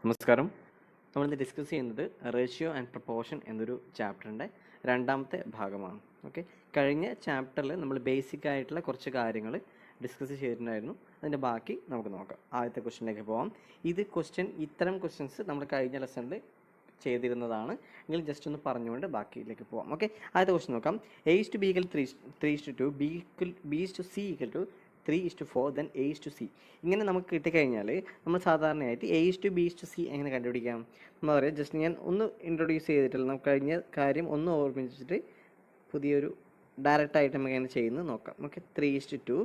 നമസ്കാരം. നമ്മളിന്ന് ഡിസ്കസ് ചെയ്യുന്നത് റേഷ്യോ ആൻഡ് പ്രപ്പോർഷൻ എന്നൊരു ചാപ്റ്ററിൻ്റെ രണ്ടാമത്തെ ഭാഗമാണ്. ഓക്കെ, കഴിഞ്ഞ ചാപ്റ്ററിൽ നമ്മൾ ബേസിക് ആയിട്ടുള്ള കുറച്ച് കാര്യങ്ങൾ ഡിസ്കസ് ചെയ്തിട്ടുണ്ടായിരുന്നു. അതിൻ്റെ ബാക്കി നമുക്ക് നോക്കാം. ആദ്യത്തെ ക്വസ്റ്റ്യനിലേക്ക് പോകാം. ഇത്തരം ക്വസ്റ്റ്യൻസ് നമ്മൾ കഴിഞ്ഞ ലെസണിൽ ചെയ്തിരുന്നതാണ് എങ്കിൽ ജസ്റ്റ് ഒന്ന് പറഞ്ഞുകൊണ്ട് ബാക്കിയിലേക്ക് പോകാം. ഓക്കെ, ആദ്യത്തെ ക്വസ്റ്റ്യൻ നോക്കാം. A:B = 3:2, B:C = 3:4, then A:C. ഇങ്ങനെ നമുക്ക് കിട്ടിക്കഴിഞ്ഞാൽ നമ്മൾ സാധാരണയായിട്ട് A:B:C എങ്ങനെ കണ്ടുപിടിക്കാം? നമ്മൾ പറയാം, ജസ്റ്റ് ഞാൻ ഒന്ന് ഇൻട്രൊഡ്യൂസ് ചെയ്തിട്ടില്ല, നമുക്ക് കഴിഞ്ഞ കാര്യം ഒന്ന് ഓർമ്മിച്ചിട്ട് പുതിയൊരു ഡയറക്റ്റായിട്ട് നമുക്ക് എങ്ങനെ ചെയ്യുന്നത് നോക്കാം. ഓക്കെ, 3:2,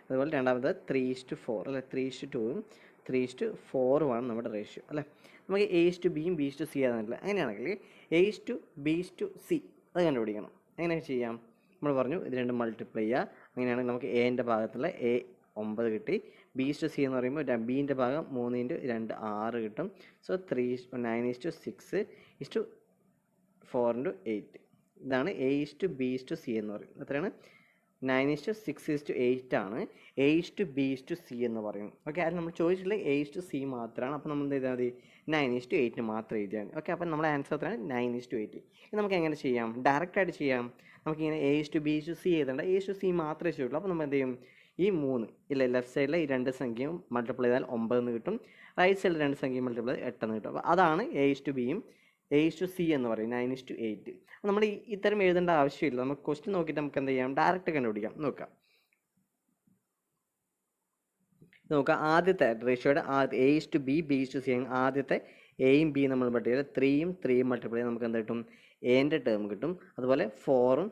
അതുപോലെ രണ്ടാമത് 3:4 അല്ലെ, 3:2ഉം 3:4ഉമാണ് നമ്മുടെ റേഷ്യോ അല്ലേ. നമുക്ക് A:B യും B:C ആണെന്നില്ല. അങ്ങനെയാണെങ്കിൽ A:B:C അത് കണ്ടുപിടിക്കണം. എങ്ങനെ ചെയ്യാം? നമ്മൾ പറഞ്ഞു ഇത് രണ്ടും മൾട്ടിപ്ലൈ ചെയ്യുക. അങ്ങനെയാണെങ്കിൽ നമുക്ക് എൻ്റെ ഭാഗത്തുള്ള A 9 കിട്ടി. B:C എന്ന് പറയുമ്പോൾ ബീൻ്റെ ഭാഗം 3 × 2 6 കിട്ടും. സോ 9:6:4 × 8. ഇതാണ് A:B:C എന്ന് പറയുന്നത്. എത്രയാണ്? 9:6:8 ആണ് A:B:C എന്ന് പറയുന്നത്. ഓക്കെ, അത് നമ്മൾ ചോദിച്ചിട്ടുള്ളത് A:C മാത്രമാണ്. അപ്പോൾ നമ്മൾ എന്ത് ചെയ്താൽ മതി? 9:8 മാത്രം എഴുതിയാൽ മതി. ഓക്കെ, അപ്പം നമ്മുടെ ആൻസർ എത്രയാണ്? 9:8. ഇത് നമുക്ക് എങ്ങനെ ചെയ്യാം? ഡയറക്റ്റായിട്ട് ചെയ്യാം. നമുക്കിങ്ങനെ A:B:C എഴുതേണ്ട, A:C മാത്രമേ ചെയ്യുള്ളൂ. അപ്പോൾ നമ്മൾ എന്ത് ചെയ്യും? ഈ 3 ഇല്ല, ലെഫ്റ്റ് സൈഡിലെ ഈ രണ്ട് സംഖ്യയും മൾട്ടിപ്ലൈ ചെയ്താൽ 9 എന്ന് കിട്ടും. റൈറ്റ് സൈഡിൽ രണ്ട് സംഖ്യയും മൾട്ടിപ്ലൈ ചെയ്താൽ 8 എന്ന് കിട്ടും. അപ്പോൾ അതാണ് A:B യും A:C എന്ന് പറയും, 9:8. നമ്മൾ ഇത്തരം എഴുതേണ്ട ആവശ്യമില്ല. നമുക്ക് ക്വസ്റ്റ്യൻ നോക്കിയിട്ട് നമുക്ക് എന്ത് ചെയ്യാം? ഡയറക്റ്റ് കണ്ടുപിടിക്കാം. നോക്കാം. ആദ്യത്തെ റേഷ്യോയുടെ A:B B:C ആദ്യത്തെ എയും ബിയും നമ്മൾ മൾട്ടിപ്ലൈ ചെയ്താൽ 3യും 3യും മൾട്ടിപ്ലൈ ചെയ്താൽ നമുക്ക് എന്ത് കിട്ടും? എൻ്റെ ടേം കിട്ടും. അതുപോലെ 4ഉം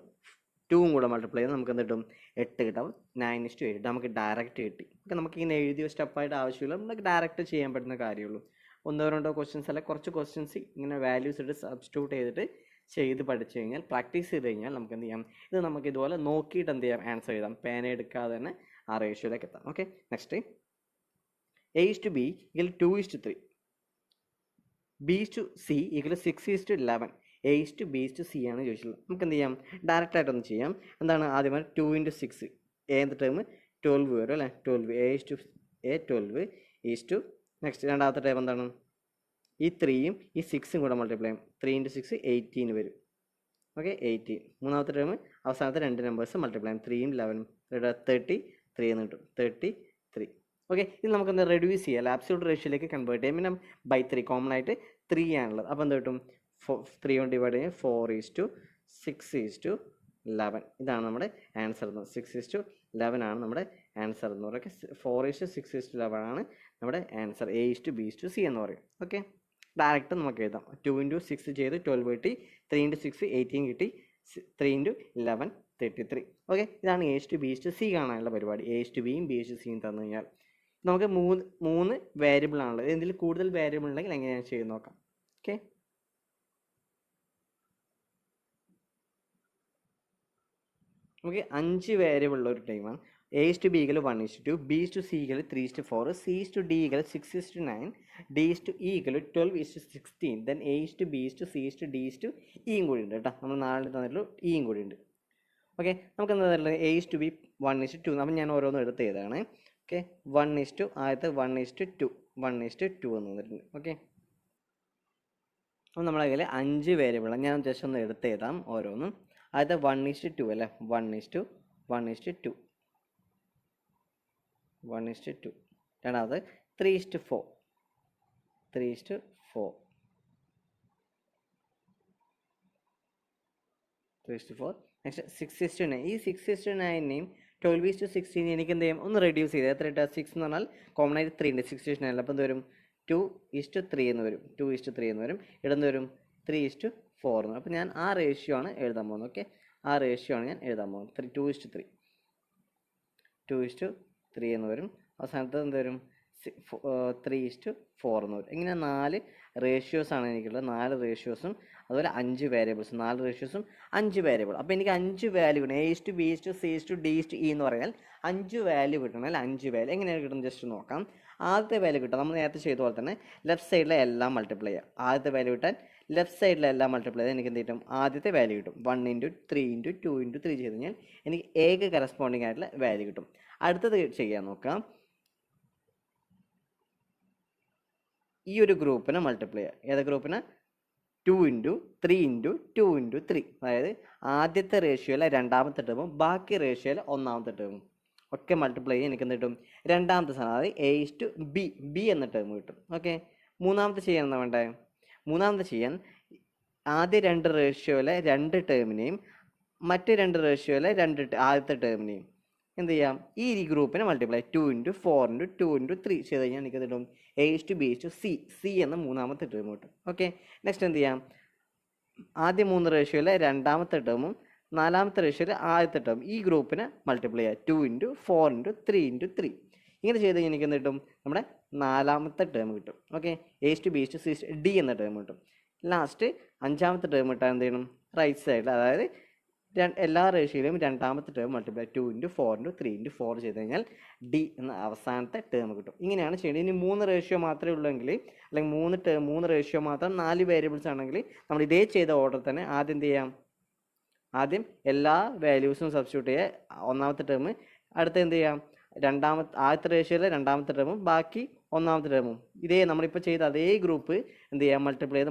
2ഉം കൂടെ മൾട്ടിപ്ലൈ ചെയ്താൽ നമുക്ക് എന്ത് കിട്ടും? 8 കിട്ടും. 9:8 നമുക്ക് ഡയറക്റ്റ് കിട്ടി. ഓക്കെ, നമുക്ക് ഇങ്ങനെ എഴുതിയ സ്റ്റെപ്പായിട്ട് ആവശ്യമില്ല, നമുക്ക് ഡയറക്റ്റ് ചെയ്യാൻ പറ്റുന്ന കാര്യമുള്ളൂ. ഒന്നോ രണ്ടോ ക്വസ്റ്റ്യൻസ് അല്ല, കുറച്ച് ക്വസ്റ്റ്യൻസ് ഇങ്ങനെ വാല്യൂസ് ഇട്ട് സബ്സ്റ്റിറ്റ്യൂട്ട് ചെയ്തിട്ട് ചെയ്ത് പഠിച്ചു കഴിഞ്ഞാൽ, പ്രാക്ടീസ് ചെയ്ത് കഴിഞ്ഞാൽ നമുക്ക് എന്ത് ചെയ്യാം? ഇത് നമുക്ക് ഇതുപോലെ നോക്കിയിട്ട് എന്ത് ചെയ്യാം? ആൻസർ ചെയ്താം. പേന എടുക്കാതെ തന്നെ ആ റേഷ്യോയിലേക്ക് എത്താം. Okay, next A:B = 2:3, B:C = 6:11. A:B:C ആണ് ചോദിച്ചിട്ടുള്ളത്. നമുക്ക് എന്ത് ചെയ്യാം? ഡയറക്റ്റ് ആയിട്ടൊന്ന് ചെയ്യാം. എന്താണ്? ആദ്യം 2 × 6 ഏത് ടേം? 12 വരും അല്ലേ. 12 A:12 നെക്സ്റ്റ് രണ്ടാമത്തെ ടേം എന്താണ്? ഈ 3യും ഈ 6ഉം കൂടെ മൾട്ടിപ്ലൈ ചെയ്യും. 3 × 6 18 വരും. ഓക്കെ, 18. മൂന്നാമത്തെ ടേം അവസാനത്തെ രണ്ട് നമ്പേഴ്സ് മൾട്ടിപ്ലൈ ചെയ്യും. 3യും 11ഉം 33 എന്ന് കിട്ടും. 33. ഓക്കെ, ഇത് നമുക്കൊന്ന് റെഡ്യൂസ് ചെയ്യാം, ആബ്സല്യൂട്ട് റേഷ്യോയിലേക്ക് കൺവേർട്ട് ചെയ്യാം. പിന്നെ ബൈ 3 കോമൺ ആയിട്ട് 3 ആണുള്ളത്. അപ്പോൾ എന്ത് കിട്ടും? 3 കൊണ്ട് ഡിവൈഡ് ചെയ്യുമ്പോൾ 4:6:11. ഇതാണ് നമ്മുടെ ആൻസർ എന്ന്. 6:11 ആണ് നമ്മുടെ ആൻസർ എന്ന് പറയുക. 4:6:11 ആണ് നമ്മുടെ ആൻസർ. A:B:C എന്ന് പറയും. ഓക്കെ, ഡയറക്റ്റ് നമുക്ക് എഴുതാം. 2 × 6 ചെയ്ത് 12 കിട്ടി. 3 × 6 18 കിട്ടി. 3 × 11 33. ഓക്കെ, ഇതാണ് A:B:C കാണാനുള്ള പരിപാടി. A:B യും B:C യും തന്നു കഴിഞ്ഞാൽ നമുക്ക് മൂന്ന് വേരിയബിൾ ആണുള്ളത്. ഇതിൽ കൂടുതൽ വേരിയബിൾ ഉണ്ടെങ്കിൽ എങ്ങനെയാണ് ചെയ്ത് നോക്കാം. ഓക്കെ, നമുക്ക് 5 വേരിയബിൾ ഉള്ള ഒരു ടൈമാണ്. A:B = 1:2, B:C = 3:4, C:D = 6:9, D:E = 12:16. then A:B:C:D:E കൂടി ഉണ്ട് കേട്ടോ. നമ്മൾ 4 തന്നിട്ടുള്ളൂ, ഇയും കൂടി ഉണ്ട്. ഓക്കെ, നമുക്ക് എന്താ തരുന്നത്? A:B 1:2. അപ്പം ഞാൻ ഓരോന്നും എടുത്ത് ചെയ്താണ്. ഓക്കെ, 1:, ആദ്യത്തെ 1:2 1:2 എന്ന് തന്നിട്ടുണ്ട്. ഓക്കെ, അപ്പോൾ നമ്മളെ കയ്യിൽ 5 വേരിയബിളാണ്. ഞാൻ ജസ്റ്റ് ഒന്ന് എടുത്ത് എഴുതാം ഓരോന്നും. ആദ്യത്തെ 1:2 അല്ലേ, 1:2 1:2. രണ്ടാമത് 3:4 നെക്സ്റ്റ് 6:9. ഈ 6:9നെയും 12:16 എനിക്ക് എന്ത് ചെയ്യും? ഒന്ന് റെഡ്യൂസ് ചെയ്ത് എത്ര ഇട്ടാൽ 6 എന്ന് പറഞ്ഞാൽ കോമൺ ആയിട്ട് 3 ഉണ്ട്. 6:9 അപ്പോൾ എന്ത് വരും? 2:3 എന്ന് വരും. 2:3 എന്ന് വരും. ഇടന്ന് വരും 3:4 എന്ന്. അപ്പോൾ ഞാൻ ആ റേഷ്യോ ആണ് എഴുതാൻ പോകുന്നത്. ഓക്കെ, ആ റേഷ്യോ ആണ് ഞാൻ എഴുതാൻ പോകുന്നത്. 2:3 എന്ന് വരും. അവസാനത്ത് എന്ത് വരും? 3:4 എന്ന് വരും. ഇങ്ങനെ 4 റേഷ്യോസാണ് എനിക്കുള്ളത്. 4 റേഷ്യോസും അതുപോലെ 5 വേരിയബിൾസും. 4 റേഷ്യോസും 5 വേരിയബിൾ. അപ്പോൾ എനിക്ക് 5 വാല്യൂ കിട്ടണം. A:B, C:D എന്ന് പറഞ്ഞാൽ 5 വാല്യൂ കിട്ടണം. അല്ല, 5 വാല്യൂ എങ്ങനെയാണ് കിട്ടുന്നത്? ജസ്റ്റ് നോക്കാം. ആദ്യത്തെ വാല്യൂ കിട്ടാം, നമ്മൾ നേരത്തെ ചെയ്ത പോലെ തന്നെ ലെഫ്റ്റ് സൈഡിലെ എല്ലാം മൾട്ടിപ്ലൈ ചെയ്യുക. ആദ്യത്തെ വാല്യൂ കിട്ടാൻ ലെഫ്റ്റ് സൈഡിലെ എല്ലാം മൾട്ടിപ്ലൈ ചെയ്താൽ എനിക്ക് എന്ത് കിട്ടും? ആദ്യത്തെ വാല്യൂ കിട്ടും. 1 × 3 × 2 × 3 ചെയ്ത് കഴിഞ്ഞാൽ എനിക്ക് എക്ക് കറസ്പോണ്ടിങ് ആയിട്ടുള്ള വാല്യൂ കിട്ടും. അടുത്തത് ചെയ്യാൻ നോക്കാം. ഈ ഒരു ഗ്രൂപ്പിനെ മൾട്ടിപ്ലൈ ചെയ്യുക. ഏത് ഗ്രൂപ്പിനെ? 2 ഇൻറ്റു 3 ഇൻറ്റു 2 ഇൻറ്റു 3. അതായത് ആദ്യത്തെ റേഷ്യോയിലെ രണ്ടാമത്തെ ടേമും ബാക്കി റേഷ്യോയിലെ ഒന്നാമത്തെ ടേമും ഒക്കെ മൾട്ടിപ്ലൈ ചെയ്ത് എനിക്ക് എന്ത് കിട്ടും? രണ്ടാമത്തെ സാധനം, അതായത് A/B എന്ന ടേം കിട്ടും. ഓക്കെ, മൂന്നാമത്തെ ചെയ്യാൻ എന്താ വേണ്ടേ? മൂന്നാമത്തെ ചെയ്യാൻ ആദ്യ രണ്ട് റേഷ്യോയിലെ രണ്ട് ടേമിനെയും മറ്റ് രണ്ട് റേഷ്യോയിലെ ആദ്യത്തെ ടേമിനെയും എന്ത് ചെയ്യാം? ഈ ഗ്രൂപ്പിനെ മൾട്ടിപ്ലൈ 2 ഇൻറ്റു 4 ഇൻറ്റു 2 ഇൻറ്റു 3 ചെയ്ത് കഴിഞ്ഞാൽ എനിക്ക് കിട്ടും A/B/C എന്ന മൂന്നാമത്തെ ടേം കിട്ടും. ഓക്കെ, നെക്സ്റ്റ് എന്ത് ചെയ്യാം? ആദ്യ മൂന്ന് റേഷ്യോയിലെ രണ്ടാമത്തെ ടേമും നാലാമത്തെ റേഷ്യോയിലെ ആദ്യത്തെ ടേം ഈ ഗ്രൂപ്പിനെ മൾട്ടിപ്ലൈ ചെയ്യുക 2 ഇൻറ്റു 4 ഇൻറ്റു 3 ഇൻറ്റു 3. ഇങ്ങനെ ചെയ്ത് കഴിഞ്ഞാൽ എനിക്ക് എന്ത് കിട്ടും? നമ്മുടെ നാലാമത്തെ ടേം കിട്ടും. ഓക്കെ, A/B/C/D എന്ന ടേം കിട്ടും. ലാസ്റ്റ് അഞ്ചാമത്തെ ടേം കിട്ടാൻ എന്ത് ചെയ്യണം? റൈറ്റ് സൈഡിൽ, അതായത് എല്ലാ റേഷ്യോയിലും രണ്ടാമത്തെ term multiply 2 into 4 into 3 into 4 ചെയ്ത് കഴിഞ്ഞാൽ D എന്ന അവസാനത്തെ ടേം കിട്ടും. ഇങ്ങനെയാണ് ചെയ്യേണ്ടത്. ഇനി മൂന്ന് റേഷ്യോ മാത്രമേ ഉള്ളെങ്കിൽ, അല്ലെങ്കിൽ മൂന്ന് റേഷ്യോ മാത്രം 4 വേരിയബിൾസ് ആണെങ്കിൽ നമ്മൾ ഇതേ ചെയ്ത ഓർഡർ തന്നെ ആദ്യം എന്ത് ചെയ്യാം? ആദ്യം എല്ലാ വാല്യൂസും സബ്സ്റ്റിറ്റ്യൂട്ട് ചെയ്യുക, ഒന്നാമത്തെ ടേം. അടുത്ത എന്ത് ചെയ്യാം? ആദ്യത്തെ റേഷ്യോയിലെ രണ്ടാമത്തെ ടേമും ബാക്കി ഒന്നാമത്തെ ടേമും ഇതേ നമ്മളിപ്പോൾ ചെയ്ത അതേ ഗ്രൂപ്പ് എന്ത് ചെയ്യാം? മൾട്ടിപ്ലൈ ചെയ്ത്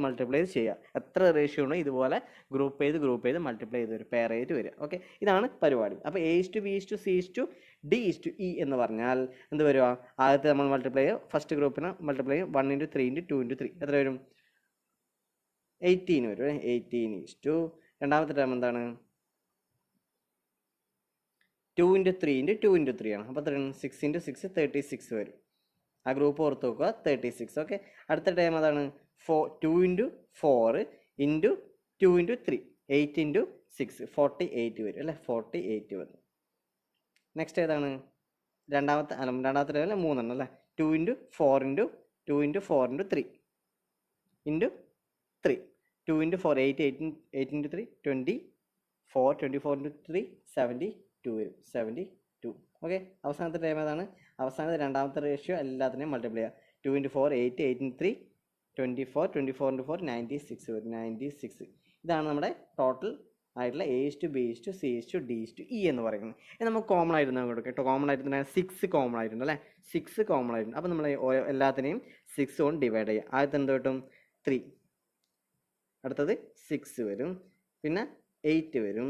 ചെയ്യുക. എത്ര റേഷ്യോ ഉണ്ടോ ഇതുപോലെ ഗ്രൂപ്പ് ചെയ്ത് മൾട്ടിപ്ലൈ ചെയ്ത് വരും, പെയർ ചെയ്ത് വരിക. ഓക്കെ, ഇതാണ് പരിപാടി. അപ്പോൾ A/B/C/D/E എന്ന് പറഞ്ഞാൽ എന്ത് വരുക? ആദ്യത്തെ നമ്മൾ മൾട്ടിപ്ലൈ ചെയ്യുക, ഫസ്റ്റ് ഗ്രൂപ്പിനെ മൾട്ടിപ്ലൈ ചെയ്യും 1 ഇൻറ്റു 3 ഇൻറ്റു 2 ഇൻറ്റു 3 എത്ര വരും? 18 വരും. 18 രണ്ടാമത്തെ ടേം എന്താണ്? 2 ഇൻറ്റു 3 ഇൻറ്റു 2 ഇൻറ്റു 3 ആണ്. അപ്പോൾ 6 ഇൻറ്റു 6 36 വരും. ആ ഗ്രൂപ്പ് ഓർത്ത് നോക്കുക, 36. ഓക്കെ, അടുത്ത ടൈം അതാണ് 2 ഇൻറ്റു 4 ഇൻറ്റു 2 ഇൻറ്റു 3 8 ഇൻറ്റു 6 48 വരും അല്ലേ? 48 വന്നു. നെക്സ്റ്റ് ഏതാണ്? രണ്ടാമത്തെ ടൈം അല്ലേ? 3 അല്ലേ? 2 into 4 into 2 into 4 into 3 into 3 2 into 4 8 into 3 24 into 3 72 വരും. 72. ഓക്കെ, അവസാനത്തെ ടൈം ഏതാണ്? അവസാനത്തെ രണ്ടാമത്തെ റേഷ്യോ എല്ലാത്തിനെയും മൾട്ടിപ്ലൈ ചെയ്യുക. 2 ഇൻറ്റു 4 8 ഇൻറ്റു 3 24 ഇൻറ്റു 4 96 വരും. 96. ഇതാണ് നമ്മുടെ ടോട്ടൽ ആയിട്ടുള്ള A/B/C/D/E എന്ന് പറയുന്നത്. ഇത് നമുക്ക് കോമൺ ആയിരുന്നു അങ്ങോട്ട് കേട്ടോ. കോമൺ ആയിട്ട് 6 കോമൺ ആയിട്ടുണ്ട് അല്ലേ? 6 കോമൺ ആയിട്ടുണ്ട്. അപ്പോൾ നമ്മൾ എല്ലാത്തിനെയും 6 കൊണ്ട് ഡിവൈഡ് ചെയ്യുക. ആദ്യത്തെ എന്ത് കിട്ടും? 3. അടുത്തത് 6 വരും, പിന്നെ 8 വരും,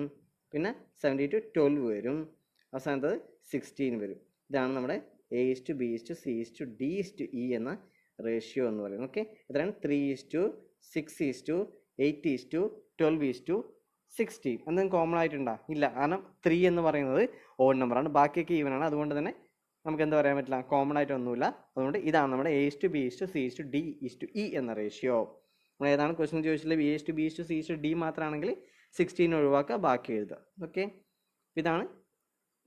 പിന്നെ 72 12 വരും, അവസാനത്തത് 16 വരും. ഇതാണ് നമ്മുടെ A/B/C/D/E എന്ന റേഷ്യോ എന്ന് പറയുന്നത്. ഓക്കെ, എത്രയാണ്? 3:6:8:12:16. എന്തെങ്കിലും കോമൺ ആയിട്ടുണ്ടോ? ഇല്ല, കാരണം 3 എന്ന് പറയുന്നത് ഓഡ് നമ്പറാണ്, ബാക്കിയൊക്കെ ഈവൻ ആണ്. അതുകൊണ്ട് തന്നെ നമുക്ക് എന്താ പറയാൻ പറ്റില്ല, കോമൺ ആയിട്ടൊന്നുമില്ല. അതുകൊണ്ട് ഇതാണ് നമ്മുടെ A/B/C/D/E എന്ന റേഷ്യോ. നമ്മൾ ഏതാണ് ക്വസ്റ്റ്യൻ ചോദിച്ചിട്ടുള്ളത്? A/B/C/D മാത്രമാണെങ്കിൽ 16 ഒഴിവാക്കുക, ബാക്കി എഴുതുക. ഓക്കെ, ഇതാണ്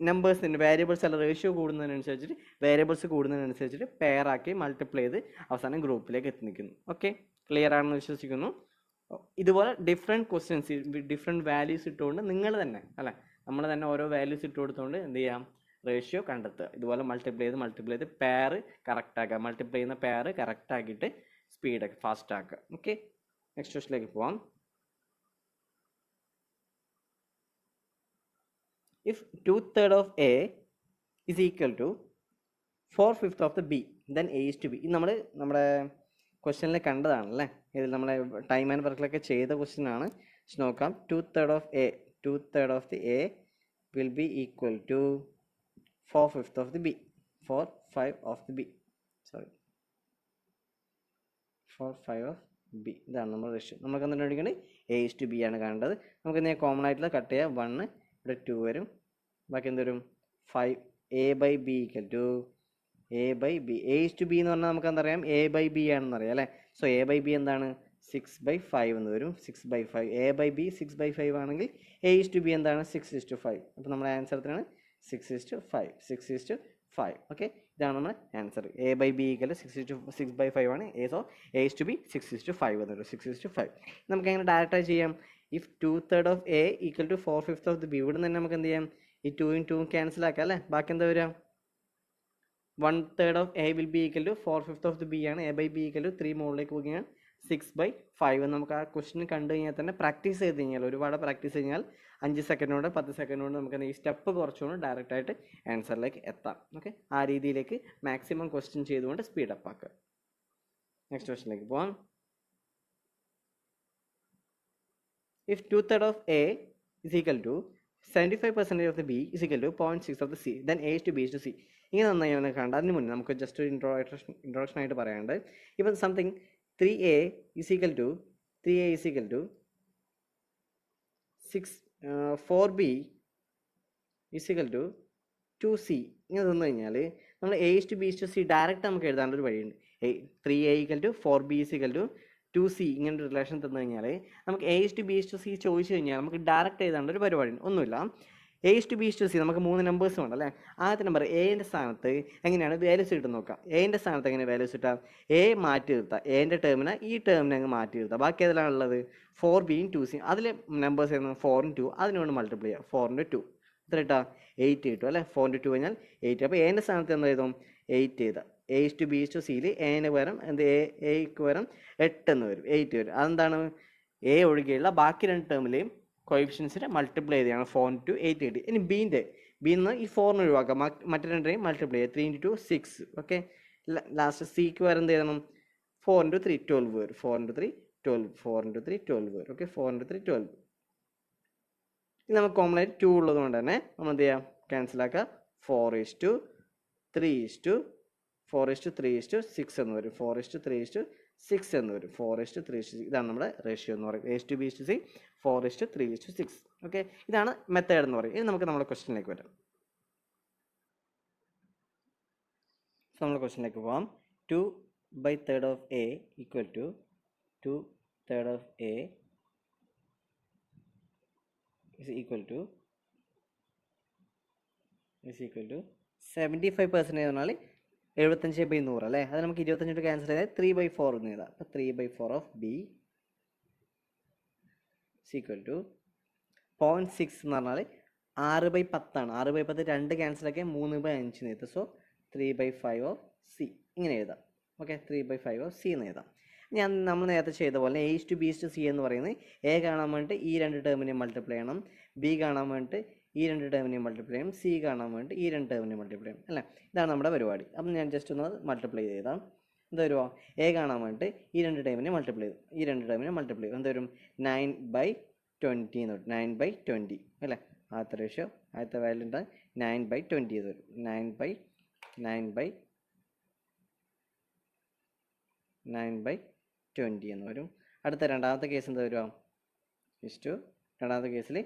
നമ്പേഴ്സിൻ്റെ വേരിയബിൾസ് അല്ല, റേഷ്യോ കൂടുന്നതിനനുസരിച്ചിട്ട് പെയർ ആക്കി മൾട്ടിപ്ലൈ ചെയ്ത് അവസാനം ഗ്രൂപ്പിലേക്ക് എത്തി നിൽക്കുന്നു. ഓക്കെ, ക്ലിയർ ആണെന്ന് വിശ്വസിക്കുന്നു. ഇതുപോലെ ഡിഫറെൻറ്റ് ക്വസ്റ്റ്യൻസ് ഡിഫറെൻറ്റ് വാല്യൂസ് ഇട്ടുകൊണ്ട് നിങ്ങൾ തന്നെ അല്ലേ, നമ്മൾ തന്നെ ഓരോ വാല്യൂസ് ഇട്ട് കൊടുത്തുകൊണ്ട് എന്ത് ചെയ്യാം? റേഷ്യോ കണ്ടെത്തുക. ഇതുപോലെ മൾട്ടിപ്ലൈ ചെയ്ത് പെയർ കറക്റ്റ് ആക്കുക. മൾട്ടിപ്ലൈ ചെയ്യുന്ന പെയർ കറക്റ്റ് ആക്കിയിട്ട് സ്പീഡൊക്കെ ഫാസ്റ്റ് ആക്കുക. ഓക്കെ, നെക്സ്റ്റ് ക്വസ്റ്റിലേക്ക് പോവാം. If 2/3 of A is equal to 4/5 of the B, then A/B. ഇത് നമ്മുടെ ക്വസ്റ്റ്യനിൽ കണ്ടതാണല്ലേ. ഇതിൽ നമ്മളെ ടൈം ആൻഡ് വർക്കിലൊക്കെ ചെയ്ത ക്വസ്റ്റ്യൻ ആണ്. നോക്കാം. 2/3 of the A will be equal to 4/5 of the B. 4/5 of the B. Sorry. 4/5 of B. ഇതാണ് നമ്മുടെ റേഷ്യോ. നമുക്ക് എന്താണ് പഠിക്കേണ്ടത്? A/B ആണ് കാണേണ്ടത്. നമുക്ക് എന്തെങ്കിലും കോമൺ ആയിട്ടുള്ള കട്ട് ചെയ്യാം. 1 ഇവിടെ 2 വരും, ബാക്കി എന്ത് വരും? 5. A/B equal to A/B. A/B എന്ന് പറഞ്ഞാൽ നമുക്ക് എന്തറിയാം? A/B ആണെന്ന് അറിയാം അല്ലേ. സോ A/B എന്താണ്? 6/5 എന്ന് വരും. 6/5. A/B 6/5 ആണെങ്കിൽ A/B എന്താണ്? 6:5. അപ്പോൾ നമ്മുടെ ആൻസർ എത്രയാണ്? 6:5. 6:5. ഓക്കെ, ഇതാണ് നമ്മുടെ ആൻസർ. A/B equal to 6/5 ആണ്. സോ A/B 6:5 എന്ന് വരും. 6:5. നമുക്ക് എങ്ങനെ ഡയറക്റ്റായി ചെയ്യാം? If 2/3 of A equal to 4/5 of the B, ഇവിടെ നിന്ന് നമുക്ക് എന്ത് ചെയ്യാം? ഈ 2 2 ക്യാൻസൽ ആക്കാം അല്ലേ. ബാക്കി എന്താ വരിക? 1/3 of A will be equal to 4/5 of the B ആണ്. A/B equal to 3 മുകളിലേക്ക് പോകുകയാണ് 6/5. നമുക്ക് ആ ക്വസ്റ്റ്യൻ കണ്ടു കഴിഞ്ഞാൽ തന്നെ പ്രാക്ടീസ് ചെയ്ത് കഴിഞ്ഞാൽ, ഒരുപാട് പ്രാക്ടീസ് കഴിഞ്ഞാൽ 5 സെക്കൻഡ് കൊണ്ട് 10 സെക്കൻഡ് കൊണ്ട് നമുക്ക് ഈ സ്റ്റെപ്പ് കുറച്ചുകൊണ്ട് ഡയറക്റ്റായിട്ട് ആൻസറിലേക്ക് എത്താം. ഓക്കെ, ആ രീതിയിലേക്ക് മാക്സിമം ക്വസ്റ്റ്യൻ ചെയ്തുകൊണ്ട് സ്പീഡപ്പ് ആക്കുക. നെക്സ്റ്റ് ക്വസ്റ്റിലേക്ക് പോവാം. If 2/3 of A is equal to 75% of the B is equal to 0.6 of the C, then A is to B is to C. ഇങ്ങനെ നന്നായി നമുക്ക് കണ്ട അതിന് മുന്നേ നമുക്ക് ജസ്റ്റ് ഒരു ഇൻട്രോഡക്ഷൻ ആയിട്ട് പറയാനുണ്ട്. ഇപ്പം something 3A is equal to 4B is equal to 2C. ഇങ്ങനെ തന്നു കഴിഞ്ഞാൽ നമ്മൾ A is to B is to C direct നമുക്ക് എഴുതാനുള്ള ഒരു വഴിയുണ്ട്. 3A equal to 4B is equal to 2C ഇങ്ങനൊരു റിലേഷൻ തന്നു കഴിഞ്ഞാൽ നമുക്ക് A is to B is to C ചോദിച്ചു കഴിഞ്ഞാൽ നമുക്ക് ഡയറക്റ്റ് എഴുതാനുള്ള ഒരു പരിപാടിയുണ്ട്. ഒന്നുമില്ല, A is to B is to C നമുക്ക് 3 നമ്പേഴ്സ് ഉണ്ട് അല്ലേ. ആദ്യത്തെ നമ്പർ എൻ്റെ സ്ഥാനത്ത് എങ്ങനെയാണ് വാല്യൂസ് കിട്ടും നോക്കാം. എൻ്റെ സ്ഥാനത്ത് എങ്ങനെ വാല്യൂസ് കിട്ടാം? A മാറ്റി നിർത്താം, എൻ്റെ ടേമിനെ ഈ ടേമിനെ അങ്ങ് മാറ്റി നിർത്താം. ബാക്കി ഏതിലാണുള്ളത്? 4Bയും 2Cയും. അതിലെ നമ്പേഴ്സ് ആയിരുന്നു 4 2, അതിനോട് മൾട്ടിപ്ലൈ ചെയ്യുക. 4 into 2 എത്ര കിട്ടാം? 8 കിട്ടും അല്ലേ. 4 into 2 കഴിഞ്ഞാൽ 8. അപ്പോൾ എൻ്റെ സ്ഥാനത്ത് എന്താ എഴുതും? 8 ചെയ്താൽ A is to B is to Cയിൽ എന് പകരം എന്ത് എക്ക് പകരം 8 എന്ന് വരും, 8 വരും. അതെന്താണ്? A ഒഴികെയുള്ള ബാക്കി 2 ടേമിലെയും കോയിഫിഷ്യൻസിനെ മൾട്ടിപ്ലൈ ചെയ്താണ് 4 into 8 കിട്ടി. ഇനി ബിന്ന് ഈ 4 ഒഴിവാക്കാം, മറ്റു രണ്ടിനെയും മൾട്ടിപ്ലൈ ചെയ്യുക. 3 into 2 6. ഓക്കെ, ലാസ്റ്റ് സിക്ക് വരെ എന്ത് ചെയ്യണം? 4 into 3 12 വരും. 4 into 3 12, 4 into 3 12 വരും. Okay, 4 into 3 12. ഇത് നമുക്ക് കോമൺ ആയിട്ട് 2 ഉള്ളത് കൊണ്ട് തന്നെ നമ്മൾ എന്ത് ചെയ്യാം? ക്യാൻസലാക്കുക. 4:3:6 എന്ന് വരും. 4:3:6 എന്ന് വരും. 4:3:6 ഇതാണ് നമ്മുടെ റേഷ്യോ എന്ന് പറയുന്നത്. A to B to C 4:3:6. Okay, ഇതാണ് മെത്തേഡ് എന്ന് പറയുന്നത്. ഇനി നമുക്ക് നമ്മുടെ ക്വസ്റ്റ്യനിലേക്ക് വരാം. നമ്മുടെ ക്വസ്റ്റ്യനിലേക്ക് പോകാം. 2/3 of A equal to 2/3 of A is equal to 75% എന്ന് പറഞ്ഞാൽ 75/100 അല്ലേ. അത് നമുക്ക് 25 ക്യാൻസൽ ചെയ്താൽ 3/4 എന്ന് എഴുതാം. അപ്പോൾ 3/4 of B is equal to 0.6 എന്ന് പറഞ്ഞാൽ 6/10 ആണ്. 6/10 2 ക്യാൻസൽ ആക്കിയാൽ 3/5 എന്ന് എഴുതാം. സോ 3/5 ഓഫ് C ഇങ്ങനെ എഴുതാം. ഓക്കെ, 3/5 ഓഫ് C എന്ന് എഴുതാം. നമ്മൾ നേരത്തെ ചെയ്ത പോലെ A to B to C എന്ന് പറയുന്നത് A കാണാൻ വേണ്ടിയിട്ട് ഈ 2 ടേമിനെ മൾട്ടിപ്ലൈ ചെയ്യണം, B കാണാൻ വേണ്ടിയിട്ട് ഈ 2 ടേമിനെ മൾട്ടിപ്ലൈ ചെയ്യണം, C കാണാൻ വേണ്ടിയിട്ട് ഈ 2 ടേമിനെ മൾട്ടിപ്ലൈ ചെയ്യണം അല്ലേ. ഇതാണ് നമ്മുടെ പരിപാടി. അപ്പം ഞാൻ ജസ്റ്റ് ഒന്ന് മൾട്ടിപ്ലൈ ചെയ്താൽ എന്താ വരുമോ? A കാണാൻ വേണ്ടിയിട്ട് ഈ 2 ടേമിനെ മൾട്ടിപ്ലൈ ചെയ്തു, ഈ 2 ടേമിനെ മൾട്ടിപ്ലൈ ചെയ്തു. എന്താ വരും? 9/20 എന്ന് വരും. 9/20 അല്ലേ. ആദ്യത്തെ റേഷ്യോ, ആദ്യത്തെ വാല്യൂ എന്താ? 9/20 എന്ന് വരും. 9/20 എന്ന് വരും. അടുത്ത രണ്ടാമത്തെ കേസ് എന്താ വരിക? രണ്ടാമത്തെ കേസിൽ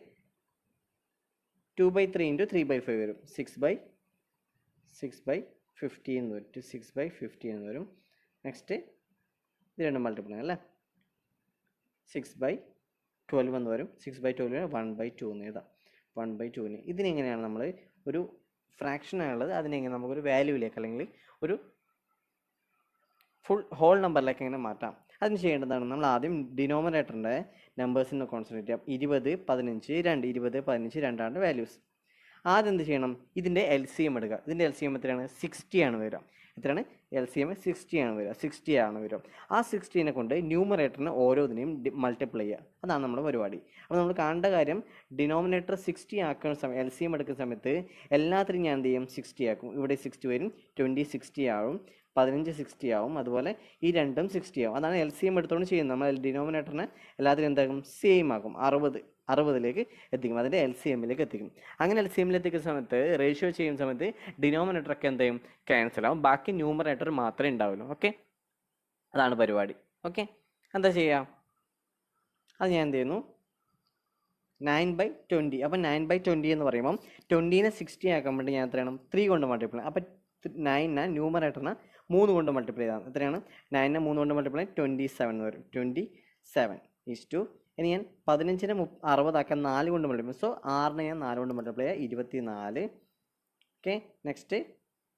2/3 into 3/5 വരും. 6/50 എന്ന് വരും. 6/50 എന്ന് വരും. നെക്സ്റ്റ് ഇത് രണ്ടും മൾട്ടിപ്ലൈ അല്ലേ. 6/12 എന്ന് വരും. 6/12 1/2 എന്ന് എഴുതാം. 1/2 ഇതിനെങ്ങനെയാണ് നമ്മൾ ഒരു ഫ്രാക്ഷനാണുള്ളത്, അതിനെങ്ങനെ നമുക്കൊരു വാല്യൂയിലേക്ക് അല്ലെങ്കിൽ ഒരു ഫുൾ ഹോൾ നമ്പറിലേക്ക് എങ്ങനെ മാറ്റാം? അതിന് ചെയ്യേണ്ടതാണ്, നമ്മൾ ആദ്യം ഡിനോമിനേറ്ററിൻ്റെ നമ്പേഴ്സിനെ കോൺസെൻട്രേറ്റ് ചെയ്യാം. 20, 15, 2. 20, 15, 2 ആണ് വാല്യൂസ്. ആദ്യം എന്ത് ചെയ്യണം? ഇതിൻ്റെ LCM എടുക്കുക. ഇതിൻ്റെ LCM എത്രയാണ്? 60 ആണ് വരിക. എത്രയാണ്? LCM 60 ആണ് വരിക. 60 ആണ് വരിക. ആ 60നെ കൊണ്ട് ന്യൂമറേറ്ററിന് ഓരോന്നിനെയും മൾട്ടിപ്ലൈ ചെയ്യുക. അതാണ് നമ്മുടെ പരിപാടി. അപ്പോൾ നമ്മൾ കാണേണ്ട കാര്യം, ഡിനോമിനേറ്റർ 60 ആക്കുന്ന സമയം, LCM എടുക്കുന്ന സമയത്ത് എല്ലാത്തിനും ഞാൻ എന്ത് ചെയ്യും? 60 ആക്കും. ഇവിടെ 60 വരും. 20 60 ആവും. 15 60 ആവും. അതുപോലെ ഈ രണ്ടും 60 ആവും. അതാണ് LCM എടുത്തുകൊണ്ട് ചെയ്യുന്നത്. നമ്മൾ ഡിനോമിനേറ്ററിനെ എല്ലാത്തിനും എന്താക്കും? സെയിം ആക്കും. 60ലേക്ക് എത്തിക്കും. അതിൻ്റെ LCMലേക്ക് എത്തിക്കും. അങ്ങനെ LCMയിൽ എത്തിക്കുന്ന സമയത്ത് റേഷ്യോ ചെയ്യുന്ന സമയത്ത് ഡിനോമിനേറ്ററൊക്കെ എന്ത് ചെയ്യും? ക്യാൻസൽ ആവും. ബാക്കി ന്യൂമറേറ്റർ മാത്രമേ ഉണ്ടാവുള്ളൂ. ഓക്കെ, അതാണ് പരിപാടി. ഓക്കെ, എന്താ ചെയ്യുക? അത് ഞാൻ എന്ത് ചെയ്യുന്നു? 9/20. അപ്പം 9/20 എന്ന് പറയുമ്പം 20നെ 60 ആക്കാൻ വേണ്ടി ഞാൻ എത്രയാണ്? 3 കൊണ്ട് മൾട്ടിപ്ലൈ. അപ്പം 9നെ ന്യൂമറേറ്ററിനെ 3 കൊണ്ട് മൾട്ടിപ്ലൈ ചെയ്താണ്. എത്രയാണ്? 9നെ 3 കൊണ്ട് മൾട്ടിപ്ലൈ 27 എന്ന് വരും. 27 ഇനി ഞാൻ 15നെ 60 ആക്കാൻ 4 കൊണ്ട് മൾട്ടിപ്ലൈ. സോ 6നെ ഞാൻ 4 കൊണ്ട് മൾട്ടിപ്ലൈ ചെയ്യുക. 24. ഓക്കെ, നെക്സ്റ്റ്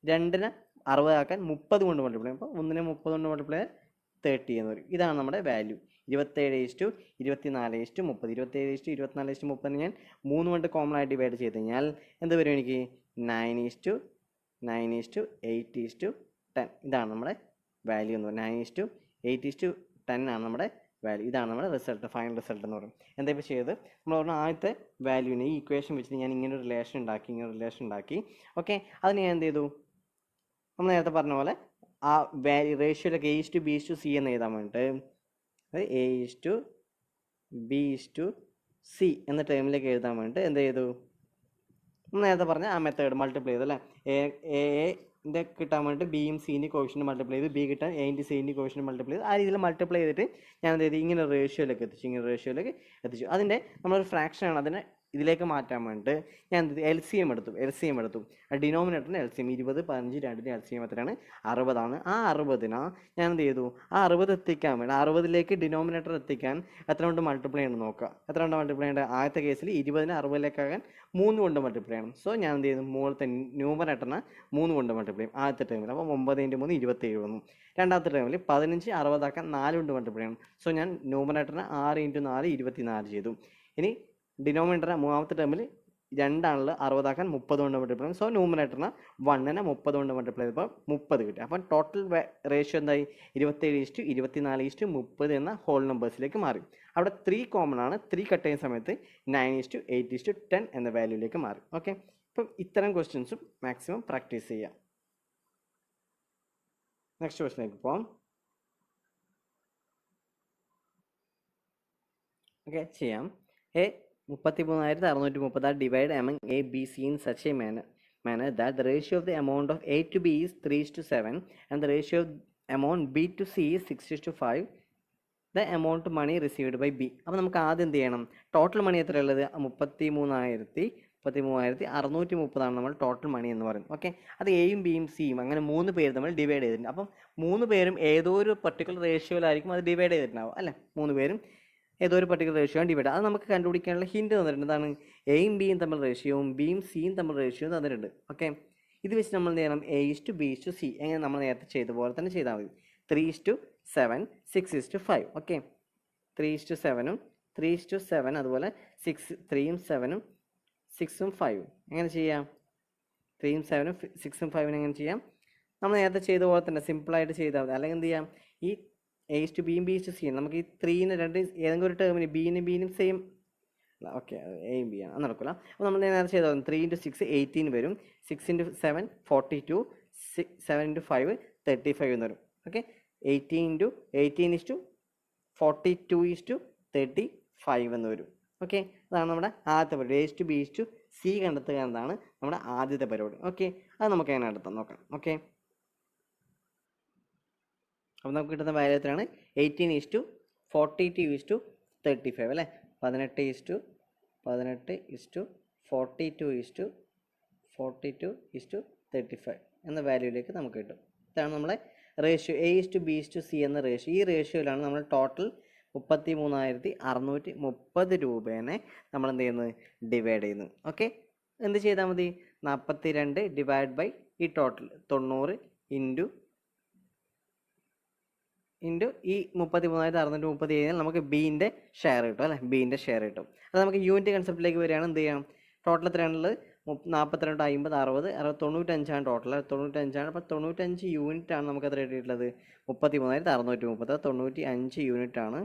2നെ 60 ആക്കാൻ 30 കൊണ്ട് മൾട്ടിപ്ലൈ. അപ്പോൾ 1നെ 30 കൊണ്ട് മൾട്ടിപ്ലൈ 30 എന്ന് വരും. ഇതാണ് നമ്മുടെ വാല്യൂ. 27:24:30. 27:24:30 ഞാൻ 3 കൊണ്ട് കോമൺ ആയിട്ട് ഡിവൈഡ് ചെയ്ത് കഴിഞ്ഞാൽ എന്ത് വരും? എനിക്ക് 9:8:10. ഇതാണ് നമ്മുടെ വാല്യൂ എന്ന് പറയുന്നത്. 9:8:10 ആണ് നമ്മുടെ വാല്യൂ. ഇതാണ് നമ്മുടെ റിസൾട്ട്, ഫൈനൽ റിസൾട്ട് എന്ന് പറയും. എന്താ ഇപ്പോൾ ചെയ്തത്? നമ്മൾ പറഞ്ഞ ആദ്യത്തെ വാല്യൂവിനെ ഈ ഇക്വേഷൻ വെച്ചിട്ട് ഞാൻ ഇങ്ങനെ ഒരു റിലേഷൻ ഉണ്ടാക്കി. ഓക്കെ, അതിന് ഞാൻ എന്ത് ചെയ്തു? നമ്മൾ നേരത്തെ പറഞ്ഞ പോലെ ആ റേഷ്യോയിലൊക്കെ A is to B is to C എന്ന് എഴുതാൻ വേണ്ടിയിട്ട് A is to B is to C എന്ന ടേമിലേക്ക് എഴുതാൻ വേണ്ടിയിട്ട് എന്ത് ചെയ്തു, നേരത്തെ പറഞ്ഞ ആ മെത്തേഡ് മൾട്ടിപ്ലൈ ചെയ്തു അല്ലേ. എന്റെ കിട്ടാൻ വേണ്ടിയിട്ട് ബിയും സിൻ്റെ കോഷ്യൻ്റ് മൾട്ടിപ്ലൈ ചെയ്തു, ബി കിട്ടാൻ എൻ്റെ സിൻ്റെ കോഷ്യൻ്റ് മൾട്ടിപ്ലൈ ചെയ്തു. ആ രീതിയിൽ മൾട്ടിപ്ലൈ ചെയ്തിട്ട് ഞാൻ എന്ത് ചെയ്തു, ഇങ്ങനെ റേഷ്യോയിലേക്ക് എത്തിച്ചു. അതിൻ്റെ നമ്മളൊരു ഫ്രാക്ഷനാണ്, അതിനെ ഇതിലേക്ക് മാറ്റാൻ വേണ്ടിയിട്ട് ഞാൻ എന്ത് ചെയ്തു, എൽ സി എം എടുത്തു. ഡിനോമിനേറ്ററിന് L C M 20, 15, 2 L C M എത്രയാണ്, 60ആണ്. ആ 60ന് ഞാൻ എന്ത് ചെയ്തു, ആ 60 എത്തിക്കാൻ വേണ്ടി 60ലേക്ക് ഡിനോമിനേറ്റർ എത്തിക്കാൻ എത്ര കൊണ്ട് മൾട്ടിപ്ലൈ ചെയ്യണം നോക്കുക. എത്ര കൊണ്ട് മൾട്ടിപ്ലൈ ചെയ്യേണ്ടത്, ആദ്യത്തെ കേസിൽ 20നെ 60ലേക്കാകാൻ 3 കൊണ്ട് മൾട്ടിപ്ലൈ ചെയ്യണം. സോ ഞാൻ എന്ത് ചെയ്തു, മുകളിലത്തെ ന്യൂമറേറ്ററിനെ 3 കൊണ്ട് മൾട്ടിപ്ലൈ ചെയ്യും ആദ്യത്തെ ടൈമിൽ. അപ്പോൾ 9 × 3 27 വന്നു. രണ്ടാമത്തെ ടൈമിൽ 15 60 4 കൊണ്ട് മൾട്ടിപ്ലൈ ചെയ്യണം. സോ ഞാൻ ന്യൂമറേറ്ററിനെ 6 × 4 24 ചെയ്തു. ഇനി ഡിനോമിനേറ്റർ മൂന്നാമത്തെ ടേമിൽ 2 60 30 കൊണ്ട് മൾട്ടിപ്ലൈ ചെയ്യും. സോ ന്യൂമറേറ്ററിന് 1നെ 30 കൊണ്ട് മൾട്ടിപ്ലൈ ചെയ്തപ്പോൾ 30 കിട്ടി. അപ്പം ടോട്ടൽ റേഷ്യോ എന്തായി, 27 24 30 എന്ന ഹോൾ നമ്പേഴ്സിലേക്ക് മാറി. അവിടെ 3 കോമൺ ആണ്. 3 കട്ട് ചെയ്യുന്ന സമയത്ത് 9 8 10 എന്ന വാല്യൂയിലേക്ക് മാറി. ഓക്കെ, അപ്പം ഇത്തരം ക്വസ്റ്റ്യൻസും മാക്സിമം പ്രാക്ടീസ് ചെയ്യാം. നെക്സ്റ്റ് ക്വസ്റ്റിലേക്ക് പോകാം. ഓക്കെ, ചെയ്യാം. 33,630 divided among A, B, C in such a manner that the ratio of the amount of A to B is 3:7 and the ratio of amount B to C is 6:5. The amount of money received by B. അപ്പോൾ നമുക്ക് ആദ്യം എന്ത് ചെയ്യണം, total money എത്രയുള്ളത്, 33,630 നമ്മൾ total money എന്ന് പറയുന്നത്. Okay, അത് എയും ബിയും സിയും അങ്ങനെ 3 പേര് നമ്മൾ ഡിവൈഡ് ചെയ്തിട്ടുണ്ട്. അപ്പം 3 പേരും ഏതോ ഒരു പർട്ടിക്കുലർ റേഷ്യോയിലായിരിക്കും അത് ഡിവൈഡ് ചെയ്തിട്ടുണ്ടാവും അല്ലേ. 3 പേരും ഏതോ ഒരു പർട്ടിക്കുലർ റേഷ്യോ ഡിവൈഡ്. അത് നമുക്ക് കണ്ടുപിടിക്കാനുള്ള ഹിൻറ്റ് തന്നിട്ടുണ്ട്. എന്താണ്, എയും ബിയും തമ്മിൽ റേഷ്യോയും ബിയും സിയും തമ്മിൽ റേഷ്യോയും തന്നിട്ടുണ്ട്. ഓക്കെ, ഇത് വെച്ച് നമ്മൾ എന്ത് ചെയ്യണം, A is to B is to C എങ്ങനെ നമ്മൾ നേരത്തെ ചെയ്ത പോലെ തന്നെ ചെയ്താൽ മതി. 3:7 6:5. ഓക്കെ, 3:7 3:7 അതുപോലെ 3ഉം 7ഉം 6ഉം 5ഉം എങ്ങനെ ചെയ്യാം, 3ഉം 7ഉം 6ഉം 5ഉം എങ്ങനെ ചെയ്യാം, നമ്മൾ നേരത്തെ ചെയ്ത പോലെ തന്നെ സിമ്പിളായിട്ട് ചെയ്താൽ മതി. അല്ലെങ്കിൽ എന്ത് ചെയ്യാം, ഈ A is to B B is to C നമുക്ക് ഈ 3ന് രണ്ട് ഏതെങ്കിലും ഒരു ടേമിന് ബിനും സെയിം. ഓക്കെ, എയും ബി ആണ്, അത് നടക്കില്ല. അപ്പോൾ നമ്മൾ നേരത്തെ ചെയ്താൽ 3 × 6 18 വരും, 6 × 7 42, 7 × 5 35 എന്ന് വരും. ഓക്കെ, 18 × 42 35 എന്ന് വരും. ഓക്കെ, അതാണ് നമ്മുടെ ആദ്യത്തെ പരിപാടി. A is to B is to C കണ്ടെത്തുക എന്നതാണ് നമ്മുടെ ആദ്യത്തെ പരിപാടി. ഓക്കെ, അത് നമുക്ക് എങ്ങനെ നടത്താം നോക്കാം. ഓക്കെ, അപ്പോൾ നമുക്ക് കിട്ടുന്ന വാല്യൂ എത്രയാണ്, 18:42:35 അല്ലേ. 18:42:42:35 എന്ന വാല്യൂയിലേക്ക് നമുക്ക് കിട്ടും. ഇതാണ് നമ്മുടെ ratio A is to B is to C എന്ന റേഷ്യോ. ഈ റേഷ്യോയിലാണ് നമ്മൾ ടോട്ടൽ 33,630 രൂപേനെ നമ്മൾ എന്ത് ചെയ്യുന്നത്, ഡിവൈഡ് ചെയ്യുന്നത്. ഓക്കെ, എന്ത് ചെയ്താൽ മതി, 42 ഡിവൈഡ് ബൈ ഈ ടോട്ടൽ 90 ഇൻറ്റു ഈ 33,630 കഴിഞ്ഞാൽ നമുക്ക് ബീൻ്റെ ഷെയർ കിട്ടും അല്ലേ. ബീൻ്റെ ഷെയർ കിട്ടും. അത് നമുക്ക് യൂണിറ്റ് കൺസെപ്റ്റിലേക്ക് വരികയാണ്. എന്ത് ചെയ്യാം, ടോട്ടൽ എത്രയാണുള്ളത്, 42 50 60 95 ടോട്ടൽ. 95ആണ്. അപ്പോൾ 95 യൂണിറ്റ് ആണ് നമുക്ക് എത്ര കിട്ടിയിട്ടുള്ളത്, 33,630. 95 യൂണിറ്റ് ആണ്.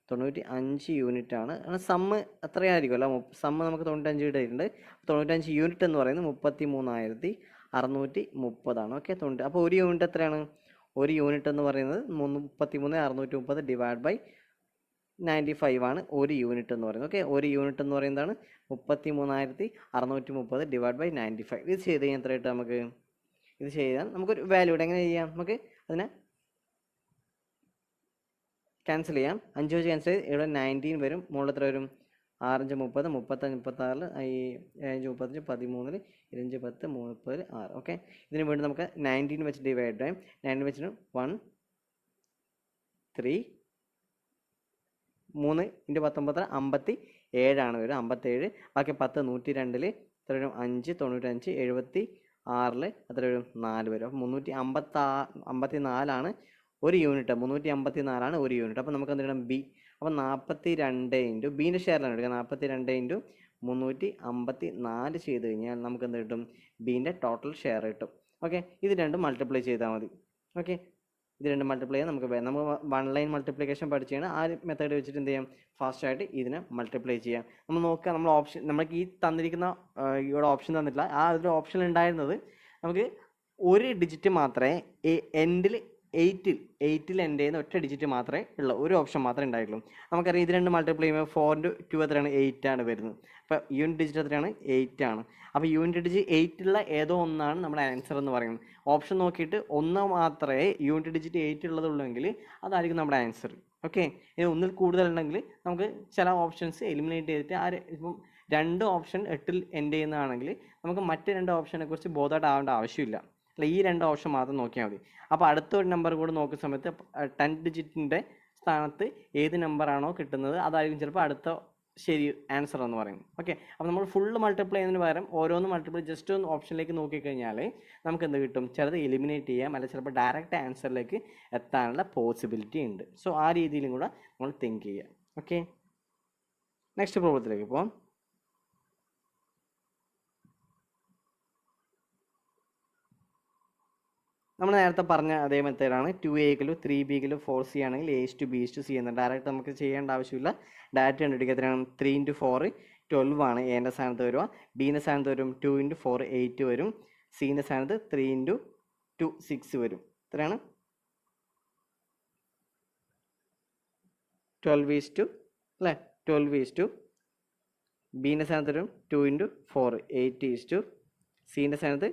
95 യൂണിറ്റ് ആണ്. സമ്മ് എത്രയായിരിക്കുമല്ലോ, സമ്മ് നമുക്ക് 95 കിട്ടിയിട്ടുണ്ട്. 95 യൂണിറ്റ് എന്ന് പറയുന്നത് 33,630 ഓക്കെ, 90. അപ്പോൾ ഒരു യൂണിറ്റ് എത്രയാണ്, ഒരു യൂണിറ്റ് എന്ന് പറയുന്നത് 33,630 ഡിവൈഡ് ബൈ 95 ആണ് ഒരു യൂണിറ്റ് എന്ന് പറയുന്നത്. ഓക്കെ, ഒരു യൂണിറ്റ് എന്ന് പറയുന്നതാണ് 33,630 ഡിവൈഡ് ബൈ 95. ഇത് ചെയ്ത് കഴിഞ്ഞാൽ എത്ര കിട്ടും നമുക്ക്, ഇത് ചെയ്താൽ നമുക്കൊരു വാല്യൂ എങ്ങനെ ചെയ്യാം, നമുക്ക് അതിനെ ക്യാൻസൽ ചെയ്യാം. 5 വെച്ച് ക്യാൻസൽ ചെയ്ത് ഇവിടെ 19 വരും. മുകളിൽ എത്ര വരും, 6 5 30 35 36 7 35 13 25 10 30 6. ഓക്കെ, ഇതിന് വേണ്ടി നമുക്ക് 19 വെച്ച് ഡിവൈഡ് ചെയ്യാം. 19 വെച്ചിട്ട് 1 3 3 × 19 57 ആണ് വരും. 57 ബാക്കി 10 102 എത്ര വരും, 5 95 76 എത്ര വരും, 4 വരും. അപ്പോൾ 354 ഒരു യൂണിറ്റ്. 354 ഒരു യൂണിറ്റ്. അപ്പോൾ നമുക്ക് എന്ത് ചെയ്യണം, ബി. അപ്പോൾ 42 ഇൻറ്റു ബീൻ്റെ ഷെയറിലാണ് എടുക്കുക. 42 × 354 ചെയ്ത് കഴിഞ്ഞാൽ നമുക്ക് എന്ത് കിട്ടും, ബീൻ്റെ ടോട്ടൽ ഷെയർ കിട്ടും. ഓക്കെ, ഇത് രണ്ടും മൾട്ടിപ്ലൈ ചെയ്താൽ മതി. ഓക്കെ, ഇത് രണ്ടും മൾട്ടിപ്ലൈ ചെയ്യാൻ നമുക്ക് 1 ലൈൻ മൾട്ടിപ്ലിക്കേഷൻ പഠിച്ചാണ്. ആ മെത്തേഡ് വെച്ചിട്ട് എന്ത് ചെയ്യാം, ഫാസ്റ്റായിട്ട് ഇതിനെ മൾട്ടിപ്ലൈ ചെയ്യാം. നമ്മൾ നോക്കുക, നമ്മൾ ഓപ്ഷൻ, നമുക്ക് ഈ തന്നിരിക്കുന്ന ഇവിടെ ഓപ്ഷൻ തന്നിട്ടില്ല. ആ ഒരു ഓപ്ഷൻ ഉണ്ടായിരുന്നത് നമുക്ക് ഒരു ഡിജിറ്റ് മാത്രമേ എൻഡിൽ എയ്റ്റിൽ എൻഡ് ചെയ്യുന്ന ഒറ്റ ഡിജിറ്റ് മാത്രമേ ഉള്ളൂ, ഒരു ഓപ്ഷൻ മാത്രമേ ഉണ്ടായിട്ടുള്ളൂ. നമുക്കറിയാം ഇത് രണ്ട് മൾട്ടിപ്ലൈ ചെയ്യുമ്പോൾ 4 × 2 എത്രയാണ് 8 ആണ് വരുന്നത്. അപ്പോൾ യൂണിറ്റ് ഡിജിറ്റ് എത്രയാണ് 8 ആണ്. അപ്പോൾ യൂണിറ്റ് ഡിജിറ്റ് 8 ഏതോ ഒന്നാണ് നമ്മുടെ ആൻസർ എന്ന് പറയുന്നത്. ഓപ്ഷൻ നോക്കിയിട്ട് ഒന്ന് മാത്രമേ യൂണിറ്റ് ഡിജിറ്റ് 8 ഉള്ളതുള്ളെങ്കിൽ അതായിരിക്കും നമ്മുടെ ആൻസർ. ഓക്കെ, ഇനി ഒന്നിൽ കൂടുതൽ ഉണ്ടെങ്കിൽ നമുക്ക് ചില ഓപ്ഷൻസ് എലിമിനേറ്റ് ചെയ്തിട്ട് ഇപ്പം 2 ഓപ്ഷൻ 8 എൻഡ് ചെയ്യുന്നതാണെങ്കിൽ നമുക്ക് മറ്റ് 2 ഓപ്ഷനെ കുറിച്ച് ബോധമായിട്ട് ആവേണ്ട ആവശ്യമില്ല. അല്ല, ഈ 2 ഓപ്ഷൻ മാത്രം നോക്കിയാൽ മതി. അപ്പോൾ അടുത്ത ഒരു നമ്പർ കൂടെ നോക്കുന്ന സമയത്ത് 10 ഡിജിറ്റിൻ്റെ സ്ഥാനത്ത് ഏത് നമ്പറാണോ കിട്ടുന്നത് അതായിരിക്കും ചിലപ്പോൾ അടുത്ത ശരി ആൻസർ എന്ന് പറയുന്നത്. ഓക്കെ, അപ്പോൾ നമ്മൾ ഫുള്ള് മൾട്ടിപ്ലൈ ചെയ്യുന്നതിന് പകരം ഓരോന്ന് മൾട്ടിപ്ലൈ ജസ്റ്റ് ഒന്ന് ഓപ്ഷനിലേക്ക് നോക്കിക്കഴിഞ്ഞാൽ നമുക്ക് എന്ത് കിട്ടും, ചിലത് എലിമിനേറ്റ് ചെയ്യാം, അല്ലെങ്കിൽ ചിലപ്പോൾ ഡയറക്റ്റ് ആൻസറിലേക്ക് എത്താനുള്ള പോസിബിലിറ്റി ഉണ്ട്. സോ ആ രീതിയിലും കൂടെ നമ്മൾ തിങ്ക് ചെയ്യുക. ഓക്കെ, നെക്സ്റ്റ് പ്രോബ്ലത്തിലേക്ക് പോകാം. നമ്മൾ നേരത്തെ പറഞ്ഞ അതേ മെത്തേഡാണ്. 2a = 3b = 4c ആണെങ്കിൽ a/b/c എന്ന് ഡയറക്റ്റ് നമുക്ക് ചെയ്യേണ്ട ആവശ്യമില്ല. ഡയറക്റ്റ് കണ്ടുപിടിക്കുക. എത്രയാണ് 3 × 4 12 ആണ് എൻ്റെ സ്ഥാനത്ത് വരിക. ബിൻ്റെ സ്ഥാനത്ത് വരും 2 × 4 8 വരും. സിൻ്റെ സ്ഥാനത്ത് 3 × 2 6 വരും. എത്രയാണ് 12 അല്ലേ 12 ബിൻ്റെ സ്ഥാനത്ത് വരും 2 × 4 8 സിൻ്റെ സ്ഥാനത്ത്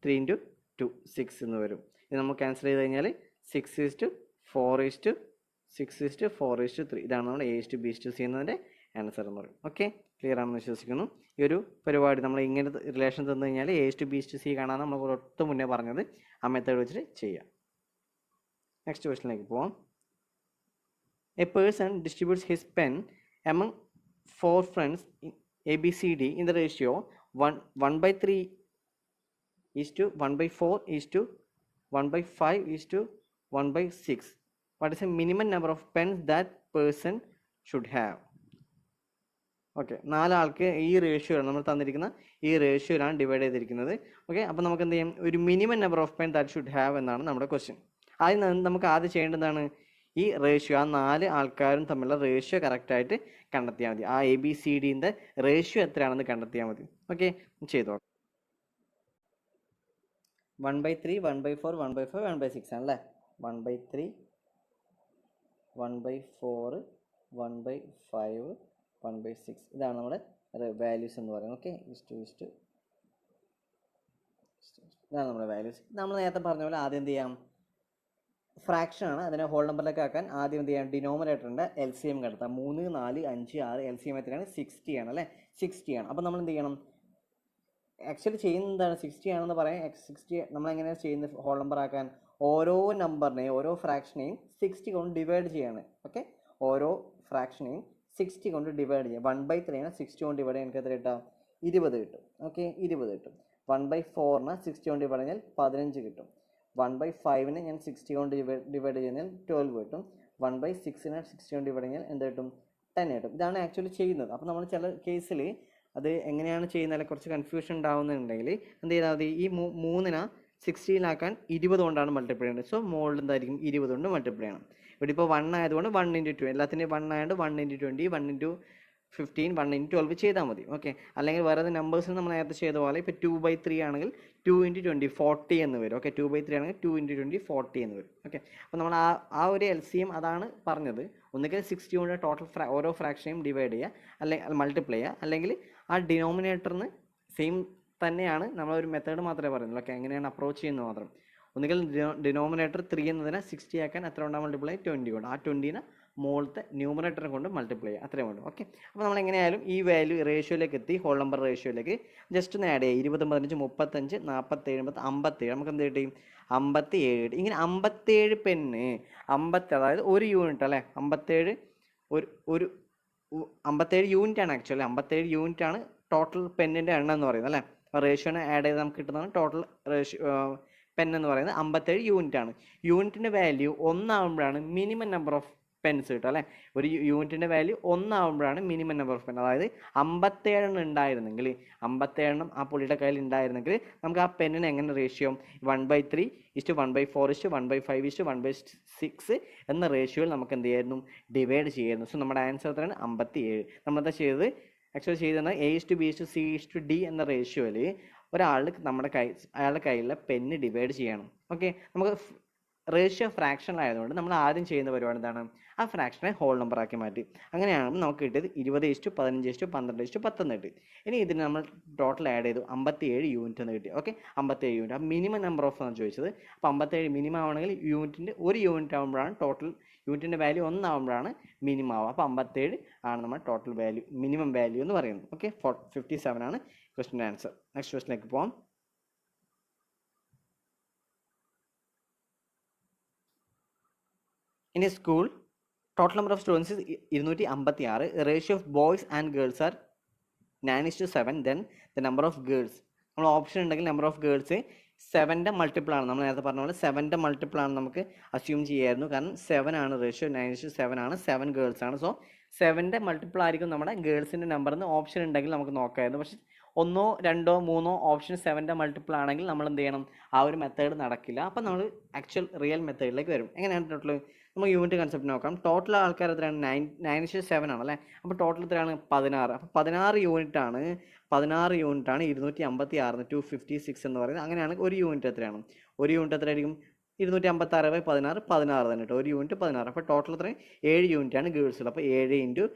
3 × 2 6 എന്ന് വരും. ഇത് നമ്മൾ ക്യാൻസൽ ചെയ്ത് കഴിഞ്ഞാൽ 6:4:6:4:3 ഇതാണ് നമ്മുടെ a/b/c എന്നതിൻ്റെ ആൻസർ എന്ന് പറയും. ഓക്കെ, ക്ലിയർ ആണെന്ന് വിശ്വസിക്കുന്നു. ഈ ഒരു പരിപാടി നമ്മൾ ഇങ്ങനെ റിലേഷൻ തന്നു കഴിഞ്ഞാൽ a/b/c കാണാൻ നമ്മൾ ഒട്ടും മുന്നേ പറഞ്ഞത് ആ മെത്തേഡ് വെച്ചിട്ട് ചെയ്യാം. നെക്സ്റ്റ് ക്വസ്റ്റിനിലേക്ക് പോവാം. A person distributes his pen among 4 friends ABCD in the ratio 1/3 1/4 1/5 1/6. What is the minimum number of pens that person should have? Okay, 4 ആൾക്ക് ഈ റേഷ്യോയാണ് നമ്മൾ തന്നിരിക്കുന്ന ഈ റേഷ്യോയിലാണ് ഡിവൈഡ് ചെയ്തിരിക്കുന്നത്. ഓക്കെ, അപ്പോൾ നമുക്ക് എന്ത് ചെയ്യാം, ഒരു minimum number of pen that should have എന്നാണ് നമ്മുടെ ക്വസ്റ്റ്യൻ. നമുക്ക് ആദ്യം ചെയ്യേണ്ടതാണ് ഈ റേഷ്യോ, ആ 4 ആൾക്കാരും തമ്മിലുള്ള റേഷ്യോ കറക്റ്റായിട്ട് കണ്ടെത്തിയാൽ മതി. ആ ABCDൻ്റെ റേഷ്യോ എത്രയാണെന്ന് കണ്ടെത്തിയാൽ മതി. ഓക്കെ, ചെയ്തോ. 1/3 1/4 1/5 1/6 ആണല്ലേ. 1/3 1/4 1/5 1/6 ഇതാണ് നമ്മുടെ വാല്യൂസ് എന്ന് പറയുന്നത്. ഓക്കെ, ഇതാണ് നമ്മുടെ വാല്യൂസ്. നമ്മൾ നേരത്തെ പറഞ്ഞ പോലെ ആദ്യം എന്ത് ചെയ്യാം, ഫ്രാക്ഷനാണ്, അതിനെ ഹോൾ നമ്പറിലേക്ക് ആക്കാൻ ആദ്യം എന്ത് ചെയ്യാം, ഡിനോമിനേറ്ററിൻ്റെ LCM കണ്ടെത്താം. 3 4 5 6 LCM എത്രയാണ് 60 ആണ് അല്ലേ, 60 ആണ്. അപ്പോൾ നമ്മൾ എന്ത് ചെയ്യണം, ആക്ച്വലി ചെയ്യുന്നത് എന്താണ്, 60 ആണെന്ന് പറയാം. 60 നമ്മളെങ്ങനെയാണ് ചെയ്യുന്നത്, ഹോൾ നമ്പർ ആക്കാൻ ഓരോ നമ്പറിനെയും ഓരോ ഫ്രാക്ഷനെയും 60 കൊണ്ട് ഡിവൈഡ് ചെയ്യാണ്. ഓക്കെ, ഓരോ ഫ്രാക്ഷനെയും 60 കൊണ്ട് ഡിവൈഡ് ചെയ്യാം. 1/3 60 കൊണ്ട് ഡിവൈഡ് ചെയ്യാൻ എനിക്ക് എത്ര കിട്ടാം, 20 കിട്ടും. ഓക്കെ, 20 കിട്ടും. 1/4 60 കൊണ്ട് ഡിവൈഡ് ചെയ്താൽ 15 കിട്ടും. 1/5 ഞാൻ 60 കൊണ്ട് ഡിവൈഡ് ചെയ്യുന്നതിൽ 12 കിട്ടും. 1/6 60 കൊണ്ട് ഡിവൈഡ് ചെയ്യാൻ എന്ത് കിട്ടും, 10 കിട്ടും. ഇതാണ് ആക്ച്വലി ചെയ്യുന്നത്. അപ്പോൾ നമ്മൾ ചില കേസിൽ അത് എങ്ങനെയാണ് ചെയ്യുന്നത് കുറച്ച് കൺഫ്യൂഷൻ ഉണ്ടാകുന്നുണ്ടെങ്കിൽ എന്ത് ചെയ്താൽ മതി, ഈ 3 60 20 കൊണ്ടാണ് മൾട്ടിപ്ലൈ ചെയ്യുന്നത്. സോ മുകളിൽ എന്തായിരിക്കും 20 കൊണ്ട് മൾട്ടിപ്ലൈ ചെയ്യണം. ഇവിടെ ഇപ്പോൾ 1 ആയതുകൊണ്ട് 1 × 2 എല്ലാത്തിൻ്റെയും 1 ആയതുകൊണ്ട് 1 × 20 1 × 15 1 × 12 ചെയ്താൽ മതി. ഓക്കെ, അല്ലെങ്കിൽ വേറെ നമ്പേഴ്സിന് നമ്മൾ നേരത്തെ ചെയ്ത പോലെ ഇപ്പോൾ 2/3 ആണെങ്കിൽ 2 × 20 40 എന്ന് വരും. ഓക്കെ, 2/3 ആണെങ്കിൽ 2 × 20 40 എന്ന് വരും. ഓക്കെ, അപ്പോൾ നമ്മൾ ആ ഒരു LCM അതാണ് പറഞ്ഞത്. ഒന്നുകിൽ 60 കൊണ്ട് ടോട്ടൽ ഓരോ ഫ്രാക്ഷനെയും ഡിവൈഡ് ചെയ്യുക, അല്ലെങ്കിൽ മൾട്ടിപ്ലൈ ചെയ്യുക, അല്ലെങ്കിൽ ആ ഡിനോമിനേറ്ററിന് സെയിം തന്നെയാണ്, നമ്മളൊരു മെത്തേഡ് മാത്രമേ പറയുന്നുള്ളൂ. ഓക്കെ, എങ്ങനെയാണ് അപ്രോച്ച് ചെയ്യുന്നത് മാത്രം. ഒന്നുകിൽ ഡിനോമിനേറ്റർ 3 എന്നതിനെ 60 ആക്കാൻ എത്ര കൊണ്ടാണ് മൾട്ടിപ്ലൈ, 20 കൊണ്ട്. ആ 20നെ മുകളിലത്തെ ന്യൂമറേറ്ററെ കൊണ്ട് മൾട്ടിപ്ലൈ ചെയ്യുക, അത്രയും കൊണ്ട്. ഓക്കെ, അപ്പോൾ നമ്മൾ എങ്ങനെയായാലും ഈ വാല്യൂ റേഷ്യോയിലേക്ക് എത്തി, ഹോൾ നമ്പർ റേഷ്യോയിലേക്ക് ജസ്റ്റ് ഒന്ന് ആഡ് ചെയ്യുക. 20 15 35 47 57 നമുക്ക് എന്ത് കിട്ടി, 57. ഇങ്ങനെ 57 പെന്ന് 50, അതായത് ഒരു യൂണിറ്റ് അല്ലേ, 57 ഒരു 57 യൂണിറ്റ് ആണ് ആക്ച്വലി. 57 യൂണിറ്റ് ആണ് ടോട്ടൽ പെന്നിൻ്റെ എണ്ണം എന്ന് പറയുന്നത് അല്ലേ. റേഷ്യോനെ ആഡ് ചെയ്ത് നമുക്ക് കിട്ടുന്നതാണ് ടോട്ടൽ പെൻ എന്ന് പറയുന്നത്. 57 യൂണിറ്റ് ആണ്. യൂണിറ്റിൻ്റെ വാല്യൂ 1 ആകുമ്പോഴാണ് മിനിമം നമ്പർ ഓഫ് പെൻസ് കിട്ടും അല്ലേ. ഒരു യൂണിറ്റിൻ്റെ വാല്യൂ 1 ആകുമ്പോഴാണ് മിനിമം നമ്പർ ഓഫ് പെൻ. അതായത് 57 ഉണ്ടായിരുന്നെങ്കിൽ, 57 ആ പുള്ളിയുടെ കയ്യിൽ ഉണ്ടായിരുന്നെങ്കിൽ നമുക്ക് ആ പെന്നിന് എങ്ങനെ റേഷ്യോ 1/3 1/4 1/5 1/6 എന്ന റേഷ്യോയിൽ നമുക്ക് എന്ത് ചെയ്യായിരുന്നു, ഡിവൈഡ് ചെയ്യായിരുന്നു. സോ നമ്മുടെ ആൻസർ എത്രയാണ്, 57. നമ്മളെന്താ ചെയ്തത്, ആക്ച്വലി ചെയ്തത് A/B/C/D എന്ന റേഷ്യോയിൽ അയാളുടെ കയ്യിലുള്ള പെന്ന് ഡിവൈഡ് ചെയ്യണം. ഓക്കെ, നമുക്ക് റേഷ്യോ ഫ്രാക്ഷനിലായതുകൊണ്ട് നമ്മൾ ആദ്യം ചെയ്യുന്ന പരിപാടി എന്താണ്, ആ ഫ്രാക്ഷനെ ഹോൾ നമ്പർ ആക്കി മാറ്റി. അങ്ങനെയാണ് നമുക്ക് കിട്ടിയത് 20:15:12:10 എന്ന് കിട്ടി. ഇനി ഇതിന് നമ്മൾ ടോട്ടൽ ആഡ് ചെയ്തു 57 യൂണിറ്റ് എന്ന് കിട്ടി. Okay, 57 unit. ആ മിനിമം നമ്പർ ഓഫ് ആണ് ചോദിച്ചത്. അപ്പോൾ 57 മിനിമം ആവണമെങ്കിൽ ഒരു യൂണിറ്റ് ആകുമ്പോഴാണ് ടോട്ടൽ യൂണിറ്റിൻ്റെ വാല്യൂ 1 ആകുമ്പോഴാണ് മിനിമം ആവുക. അപ്പോൾ 57 ആണ് നമ്മുടെ ടോട്ടൽ വാല്യൂ, മിനിമം വാല്യൂ എന്ന് പറയുന്നത്. ഓക്കെ, 57 ആണ് ക്വസ്റ്റിൻ്റെ ആൻസർ. നെക്സ്റ്റ് ക്വസ്റ്റിലേക്ക് പോകാം. In a school, total number of students is 256. Ratio of boys and girls are 9:7. Then the number of girls. നമ്മൾ ഓപ്ഷൻ ഉണ്ടെങ്കിൽ നമ്പർ ഓഫ് ഗേൾസ് 7ൻ്റെ മൾട്ടിപ്പിൾ ആണ്. നമ്മൾ നേരത്തെ പറഞ്ഞ പോലെ 7ൻ്റെ മൾട്ടിപ്പിൾ ആണ് നമുക്ക് അസ്യൂം ചെയ്യായിരുന്നു. കാരണം 7 ആണ് റേഷ്യോ, 9:7 ആണ്, 7 ഗേൾസ് ആണ്. സോ 7ൻ്റെ മൾട്ടിപ്പിൾ ആയിരിക്കും നമ്മുടെ ഗേൾസിൻ്റെ നമ്പർ എന്ന് ഓപ്ഷൻ ഉണ്ടെങ്കിൽ നമുക്ക് നോക്കാമായിരുന്നു. പക്ഷെ 1, 2, 3 ഓപ്ഷൻ 7ൻ്റെ മൾട്ടിപ്പിൾ ആണെങ്കിൽ നമ്മൾ എന്ത് ചെയ്യണം, ആ ഒരു മെത്തേഡ് നടക്കില്ല. അപ്പം നമ്മൾ ആക്ച്വൽ റിയൽ മെത്തേഡിലേക്ക് വരും. എങ്ങനെയാണ് ടോട്ടൽ? നമുക്ക് യൂണിറ്റ് കൺസെപ്റ്റ് നോക്കാം. ടോട്ടൽ ആൾക്കാർ എത്രയാണ്? 9:7 ആണ് അല്ലേ. അപ്പോൾ ടോട്ടൽ എത്രയാണ്? 16. അപ്പോൾ 16 യൂണിറ്റ് ആണ് 256 256 എന്ന് പറയുന്നത്. അങ്ങനെയാണ് ഒരു യൂണിറ്റ് എത്രയാണ്? ഒരു യൂണിറ്റ് എത്രയായിരിക്കും? 256/16 16 തന്നെ കേട്ടോ. ഒരു യൂണിറ്റ് 16. അപ്പോൾ ടോട്ടൽ എത്രയാണ്? 7 യൂണിറ്റ് ആണ് ഗേൾസ് ഉള്ളത്. അപ്പോൾ 7 ×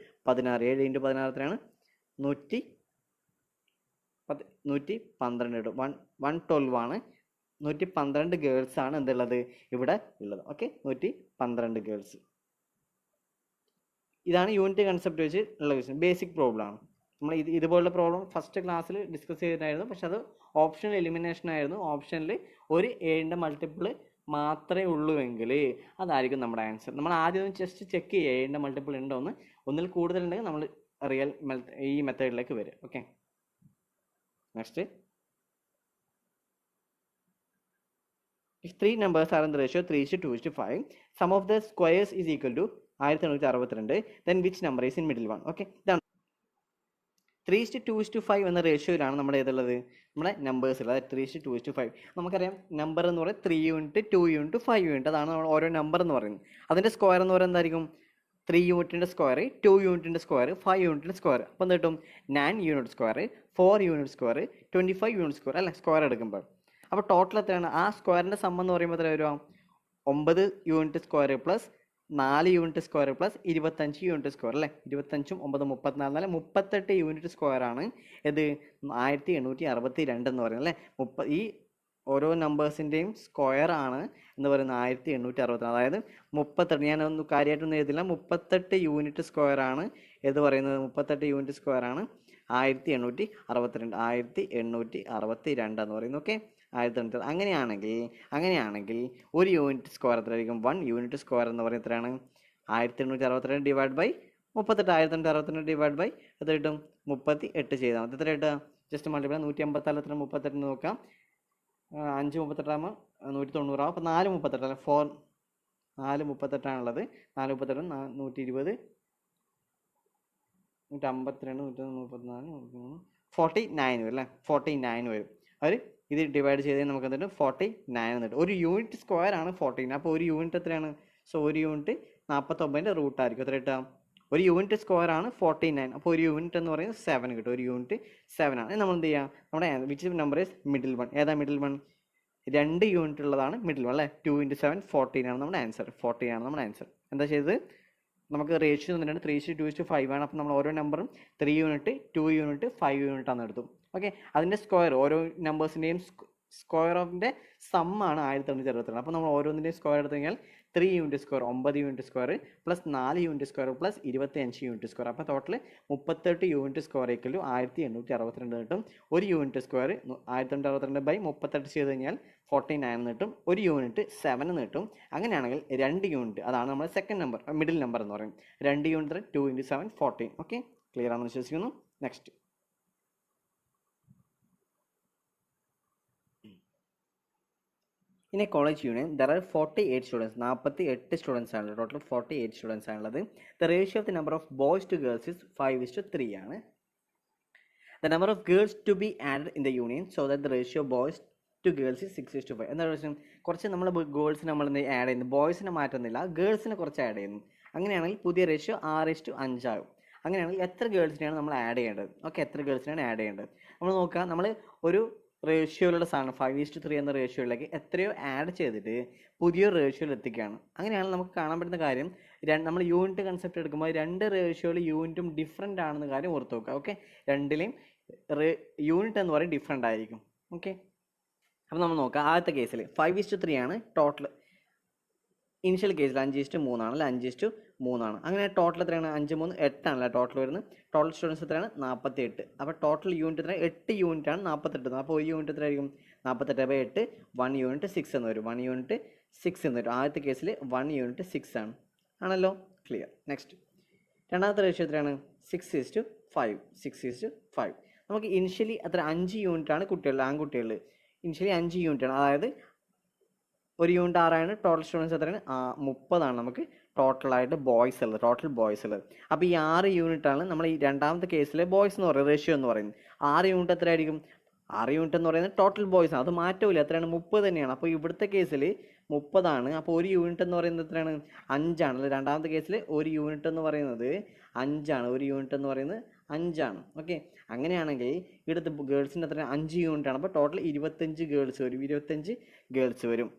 16 എത്രയാണ്? 112 കേട്ടോ. 112 ആണ്. 112 ഗേൾസ് ആണ് എന്തുള്ളത് ഇവിടെ ഉള്ളത്. Okay, 112 girls. ഇതാണ് യൂണിറ്റ് കൺസെപ്റ്റ് വെച്ച് ഉള്ള ക്വസ്റ്റ്യൻ. ബേസിക് പ്രോബ്ലം ആണ്. നമ്മൾ ഇതുപോലുള്ള പ്രോബ്ലം ഫസ്റ്റ് ക്ലാസ്സിൽ ഡിസ്കസ് ചെയ്തിട്ടായിരുന്നു. പക്ഷെ അത് ഓപ്ഷണൽ എലിമിനേഷൻ ആയിരുന്നു. ഓപ്ഷനിൽ ഒരു 7ൻ്റെ മൾട്ടിപ്പിൾ മാത്രമേ ഉള്ളൂ എങ്കിൽ അതായിരിക്കും നമ്മുടെ ആൻസർ. നമ്മൾ ആദ്യം ജസ്റ്റ് ചെക്ക് ചെയ്യുക 7ൻ്റെ മൾട്ടിപ്പിൾ ഉണ്ടോ എന്ന്. ഒന്നിൽ കൂടുതലുണ്ടെങ്കിൽ നമ്മൾ റിയൽ ഈ മെത്തേഡിലേക്ക് വരും. Okay, next. If 3 numbers are in the ratio 3:2:5, sum of the squares is equal to 1862, then which number is in middle one? Okay, ഇതാണ് 3:2:5 എന്ന റേഷ്യോയിലാണ് നമ്മുടെ ഏതുള്ളത്, നമ്മുടെ നമ്പേഴ്സ് ഉള്ളത്. 3:2:5 നമുക്കറിയാം. നമ്പർ എന്ന് പറയുന്നത് 3 യൂണിറ്റ്, 2 യൂണിറ്റ്, 5 യൂണിറ്റ്. അതാണ് നമ്മൾ ഓരോ നമ്പർ എന്ന് പറയുന്നത്. അതിൻ്റെ സ്ക്വയർ എന്ന് പറയുന്നത് എന്തായിരിക്കും? 3 യൂണിറ്റിൻ്റെ സ്ക്വയർ, 2 യൂണിറ്റിൻ്റെ സ്ക്വയർ, 5 യൂണിറ്റിൻ്റെ സ്ക്വയർ. അപ്പോൾ എന്ത് കിട്ടും? 9 unit square, 4 unit square, 25 unit square അല്ലേ സ്ക്വയർ എടുക്കുമ്പോൾ. അപ്പോൾ ടോട്ടൽ എത്രയാണ്? ആ സ്ക്വയറിൻ്റെ സം എന്ന് പറയുമ്പോൾ എത്ര വരിക? 9 unit square plus 4 unit square plus 25 unit square അല്ലേ. 25ഉം 9 34 38 യൂണിറ്റ് സ്ക്വയർ ആണ് ഇത് 1862 എന്ന് പറയുന്നത് അല്ലേ. ഈ ഓരോ നമ്പേഴ്സിൻ്റെയും സ്ക്വയർ ആണ് എന്ന് പറയുന്നത് 1862. അതായത് 38, ഞാനൊന്നും കാര്യമായിട്ടൊന്നും എഴുതില്ല, 38 യൂണിറ്റ് സ്ക്വയർ ആണ് എന്ന് പറയുന്നത്. 38 യൂണിറ്റ് സ്ക്വയർ ആണ് 1862 എന്ന് പറയുന്നത്. ഓക്കെ, 1800. അങ്ങനെയാണെങ്കിൽ ഒരു യൂണിറ്റ് സ്ക്വയർ എത്രയായിരിക്കും? 1 യൂണിറ്റ് സ്ക്വയർ എന്ന് പറയുന്നത് എത്രയാണ്? 1862 ഡിവൈഡ് ബൈ 38. 1862 ഡിവൈഡ് ബൈ എത്ര കിട്ടും? 38 ചെയ്താൽ മതി. എത്ര കിട്ടുക? Just multiply. 154 എത്ര? 38 നോക്കാം. 5 38 ആകുമ്പോൾ 190 ആവും. അപ്പോൾ 4 38 അല്ല, 4 38ആണുള്ളത്. 4 38 120 152 134 49 വരും അല്ലേ. 49 വരും. അവർ ഇത് ഡിവൈഡ് ചെയ്ത് നമുക്ക് എന്നിട്ട് 49 എന്നിട്ട് ഒരു യൂണിറ്റ് സ്ക്വയർ ആണ് 14. അപ്പോൾ ഒരു യൂണിറ്റ് എത്രയാണ്? സോ ഒരു യൂണിറ്റ് 49ൻ്റെ റൂട്ട് ആയിരിക്കും. എത്ര കിട്ടുക? ഒരു യൂണിറ്റ് സ്ക്വയർ ആണ് 49. അപ്പോൾ ഒരു യൂണിറ്റ് എന്ന് പറയുന്നത് 7 കിട്ടും. ഒരു യൂണിറ്റ് 7 ആണ്. നമ്മൾ എന്ത് ചെയ്യുക? നമ്മുടെ which number is middle one? ഏതാ മിഡിൽ വൺ? 2 യൂണിറ്റ് ഉള്ളതാണ് മിഡിൽ വൺ അല്ലേ. 2 × 7 14 ആണ് നമ്മുടെ ആൻസർ. 14 ആണ് നമ്മുടെ ആൻസർ. എന്താ ചെയ്തത്? നമുക്ക് റേഷ്യോ തന്നിട്ടുണ്ട് 3:2:5 ആണ്. അപ്പോൾ നമ്മൾ ഓരോ നമ്പറും 3 യൂണിറ്റ്, 2 യൂണിറ്റ്, 5 യൂണിറ്റ് ആണ് എടുത്തു. ഓക്കെ, അതിൻ്റെ സ്ക്വയർ, ഓരോ നമ്പേഴ്സിൻ്റെയും സ്ക്വയർ ഓഫിൻ്റെ സമ്മാണ് 1862. അപ്പോൾ നമ്മൾ ഓരോന്നിൻ്റെയും സ്ക്വയർ എടുത്തു കഴിഞ്ഞാൽ 3 unit square 9 unit square plus 4 unit square plus 25 unit square. അപ്പോൾ total 38 unit square equal to 1862 കിട്ടും. ഒരു യൂണിറ്റ് സ്ക്വയർ 1862/38 ചെയ്ത് കഴിഞ്ഞാൽ 49 കിട്ടും. ഒരു യൂണിറ്റ് 7 കിട്ടും. അങ്ങനെയാണെങ്കിൽ 2 യൂണിറ്റ്, അതാണ് നമ്മുടെ സെക്കൻഡ് നമ്പർ, മിഡിൽ നമ്പർ എന്ന് പറയും. 2 യൂണിറ്റ് 2 × 7 14. ഓക്കെ, ക്ലിയർ ആണെന്ന് വിശ്വസിക്കുന്നു. Next. In a college union, there are 48 students. 48 students ആണ്. ടോട്ടൽ 48 students ആണുള്ളത്. The ratio of the number of boys to girls is 5:3 ആണ്. The number of girls to be added in the union so that the ratio of boys to girls is 6:5. എന്താ പ്രശ്നം? കുറച്ച് നമ്മൾ ഗേൾസിനെ നമ്മൾ add ചെയ്യുന്നു, ബോയ്സിനെ മാറ്റുന്നില്ല, ഗേൾസിനെ കുറച്ച് add ചെയ്യുന്നു. അങ്ങനെയാണെങ്കിൽ പുതിയ റേഷ്യോ 6:5 ആകും. അങ്ങനെയാണെങ്കിൽ എത്ര ഗേൾസിനെയാണ് നമ്മൾ ആഡ് ചെയ്യേണ്ടത്? ഓക്കെ, എത്ര ഗേൾസിനാണ് ആഡ് ചെയ്യേണ്ടത്? നമ്മൾ നോക്കുക. നമ്മൾ ഒരു റേഷ്യോയിലുള്ള സാധനം 5:3 എന്ന റേഷ്യോയിലേക്ക് എത്രയോ ആഡ് ചെയ്തിട്ട് പുതിയൊരു റേഷ്യോയിൽ എത്തിക്കുകയാണ്. അങ്ങനെയാണ് നമുക്ക് കാണാൻ പറ്റുന്ന കാര്യം. നമ്മൾ യൂണിറ്റ് കൺസെപ്റ്റ് എടുക്കുമ്പോൾ രണ്ട് റേഷ്യോയിൽ യൂണിറ്റും ഡിഫറെൻ്റ് ആണെന്ന കാര്യം ഓർത്ത് വെക്കുക. ഓക്കെ, രണ്ടിലെയും യൂണിറ്റ് എന്ന് പറയും ഡിഫറെൻ്റ് ആയിരിക്കും. ഓക്കെ, അപ്പോൾ നമ്മൾ നോക്കാം. ആദ്യത്തെ കേസിൽ 5:3 ആണ് ടോട്ടൽ. ഇനിഷ്യൽ കേസിൽ 5:3 ആണല്ലോ, 5:3 ആണ്. അങ്ങനെ ടോട്ടൽ എത്രയാണ്? 5 3 8 ആണല്ലോ ടോട്ടൽ വരുന്നത്. ടോട്ടൽ സ്റ്റുഡൻസ് എത്രയാണ്? 48. അപ്പോൾ ടോട്ടൽ യൂണിറ്റ് എത്ര? 8 യൂണിറ്റ് ആണ് 48. അപ്പോൾ ഒരു യൂണിറ്റ് എത്രയായിരിക്കും? 48/8. 1 യൂണിറ്റ് 6 എന്ന് വരും. 1 യൂണിറ്റ് 6 എന്ന് വരും. ആദ്യത്തെ കേസിൽ 1 യൂണിറ്റ് 6 ആണ്. ആണല്ലോ, ക്ലിയർ. നെക്സ്റ്റ് രണ്ടാമത്തെ റേഷ്യോ എത്രയാണ്? 6:5. 6:5. നമുക്ക് ഇനിഷ്യലി എത്ര? 5 യൂണിറ്റ് ആണ് കുട്ടികളിൽ, ആൺകുട്ടികളിൽ ഇനിഷ്യലി 5 യൂണിറ്റ് ആണ്. അതായത് ഒരു യൂണിറ്റ് 6 ആണ്. ടോട്ടൽ സ്റ്റുഡൻസ് എത്രയാണ്? 30 ആണ് നമുക്ക് ടോട്ടലായിട്ട് ബോയ്സ് ഉള്ളത്, ടോട്ടൽ ബോയ്സ് ഉള്ളത്. അപ്പോൾ ഈ 6 യൂണിറ്റ് ആണ് നമ്മൾ ഈ രണ്ടാമത്തെ കേസിലെ ബോയ്സ് എന്ന് പറയുന്നത്, റേഷ്യോ എന്ന് പറയുന്നത്. 6 യൂണിറ്റ് എത്രയായിരിക്കും? 6 യൂണിറ്റ് എന്ന് പറയുന്നത് ടോട്ടൽ ബോയ്സ് ആണ്, അത് മാറ്റമില്ല. എത്രയാണ്? 30 തന്നെയാണ്. അപ്പോൾ ഇവിടുത്തെ കേസിൽ 30 ആണ്. അപ്പോൾ ഒരു യൂണിറ്റ് എന്ന് പറയുന്നത് എത്രയാണ്? 5 ആണ്. രണ്ടാമത്തെ കേസിൽ ഒരു യൂണിറ്റ് എന്ന് പറയുന്നത് 5 ആണ്. ഒരു യൂണിറ്റ് എന്ന് പറയുന്നത് 5 ആണ്. ഓക്കെ, അങ്ങനെയാണെങ്കിൽ ഇവിടുത്തെ ഗേൾസിൻ്റെ എത്രയാണ്? 5 യൂണിറ്റ് ആണ്. അപ്പോൾ ടോട്ടൽ 25 ഗേൾസ് വരും. 25 ഗേൾസ് വരും.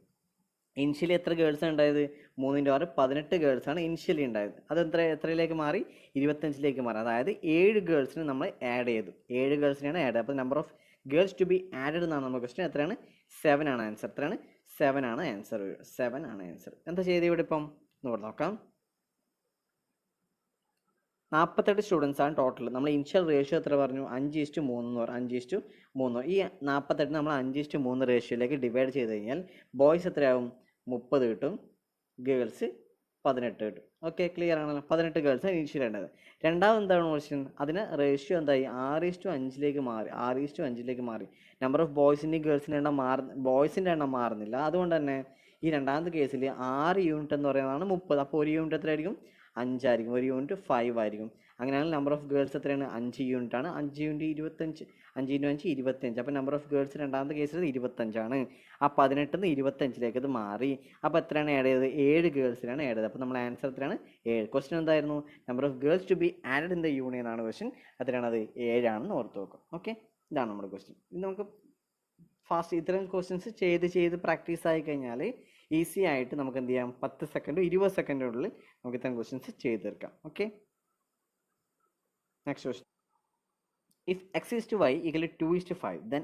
ഇനിഷ്യലി എത്ര ഗേൾസാണ് ഉണ്ടായത്? 3 × 6 18 ഗേൾസാണ് ഇനിഷ്യലി ഉണ്ടായത്. അത് എത്രയിലേക്ക് മാറി? 25ലേക്ക് മാറി. അതായത് 7 ഗേൾസിന് നമ്മൾ ആഡ് ചെയ്തു. 7 ഗേൾസിനെയാണ് ആഡ്. അപ്പോൾ number of girls to be added എന്നാണ് നമ്മുടെ ക്വസ്റ്റ്യൻ. എത്രയാണ്? 7 ആണ് ആൻസർ. എത്രയാണ്? 7 ആണ് ആൻസർ. 7 ആണ് ആൻസർ. എന്താ ചെയ്ത് ഇവിടെ ഇപ്പം നോക്കാം. 48 സ്റ്റുഡൻസ് ആണ് ടോട്ടൽ. നമ്മൾ ഇനിഷ്യൽ റേഷ്യോ എത്ര പറഞ്ഞു? 5:3 എന്ന് പറഞ്ഞു. 5:3. ഈ 48 നമ്മൾ 5:3 റേഷ്യോയിലേക്ക് ഡിവൈഡ് ചെയ്ത് കഴിഞ്ഞാൽ ബോയ്സ് എത്രയാവും? 30 കിട്ടും, ഗേൾസ് 18 കിട്ടും. ഓക്കെ, ക്ലിയർ ആണല്ലോ. 18 ഗേൾസ് ഇനിഷ്യൽ ഉണ്ടത്. രണ്ടാമത് എന്താണ് ക്വസ്റ്റ്യൻ? അതിന് റേഷ്യോ എന്തായി? 6:5ലേക്ക് മാറി. 6:5ലേക്ക് മാറി. നമ്പർ ഓഫ് ബോയ്സിൻ്റെയും ഗേൾസിൻ്റെ എണ്ണം ബോയ്സിൻ്റെ എണ്ണം മാറുന്നില്ല. അതുകൊണ്ട് തന്നെ ഈ രണ്ടാമത്തെ കേസിൽ 6 യൂണിറ്റ് എന്ന് പറയുന്നതാണ് 30. അപ്പോൾ ഒരു യൂണിറ്റ് എത്രയായിരിക്കും? 5 ആയിരിക്കും. ഒരു യൂണിറ്റ് 5 ആയിരിക്കും. അങ്ങനെയാണെങ്കിൽ നമ്പർ ഓഫ് ഗേൾസ് എത്രയാണ്? 5 യൂണിറ്റ് ആണ്. 5 × 25. 5 × 5 25. അപ്പോൾ നമ്പർ ഓഫ് ഗേൾസ് രണ്ടാമത്തെ കേസിൽ 25 ആണ്. ആ 18 നിന്ന് 25ലേക്ക് അത് മാറി. അപ്പോൾ എത്രയാണ് ആഡ് ചെയ്തത്? 7 ഗേൾസിനാണ് ആഡ് ചെയ്തത്. അപ്പോൾ നമ്മൾ ആൻസർ എത്രയാണ്? 7. ക്വസ്റ്റ്യൻ എന്തായിരുന്നു? Number of girls to be added in the union ആണ് ക്വസ്റ്റ്യൻ. എത്രയാണ്? അത് 7 ആണെന്ന് ഓർത്ത് വെക്കും. ഓക്കെ, ഇതാണ് നമ്മുടെ ക്വസ്റ്റ്യൻ. ഇത് നമുക്ക് ഫാസ്റ്റ് ഇത്തരം ക്വസ്റ്റ്യൻസ് ചെയ്ത് പ്രാക്ടീസ് ആയി കഴിഞ്ഞാൽ ഈസി ആയിട്ട് നമുക്ക് എന്ത് ചെയ്യാം? 10 സെക്കൻഡ് 20 സെക്കൻഡിനുള്ളിൽ നമുക്ക് ഇത്തരം ക്വസ്റ്റ്യൻസ് ചെയ്ത് തീർക്കാം. Okay, next question. If x is to y equal to 2:5, then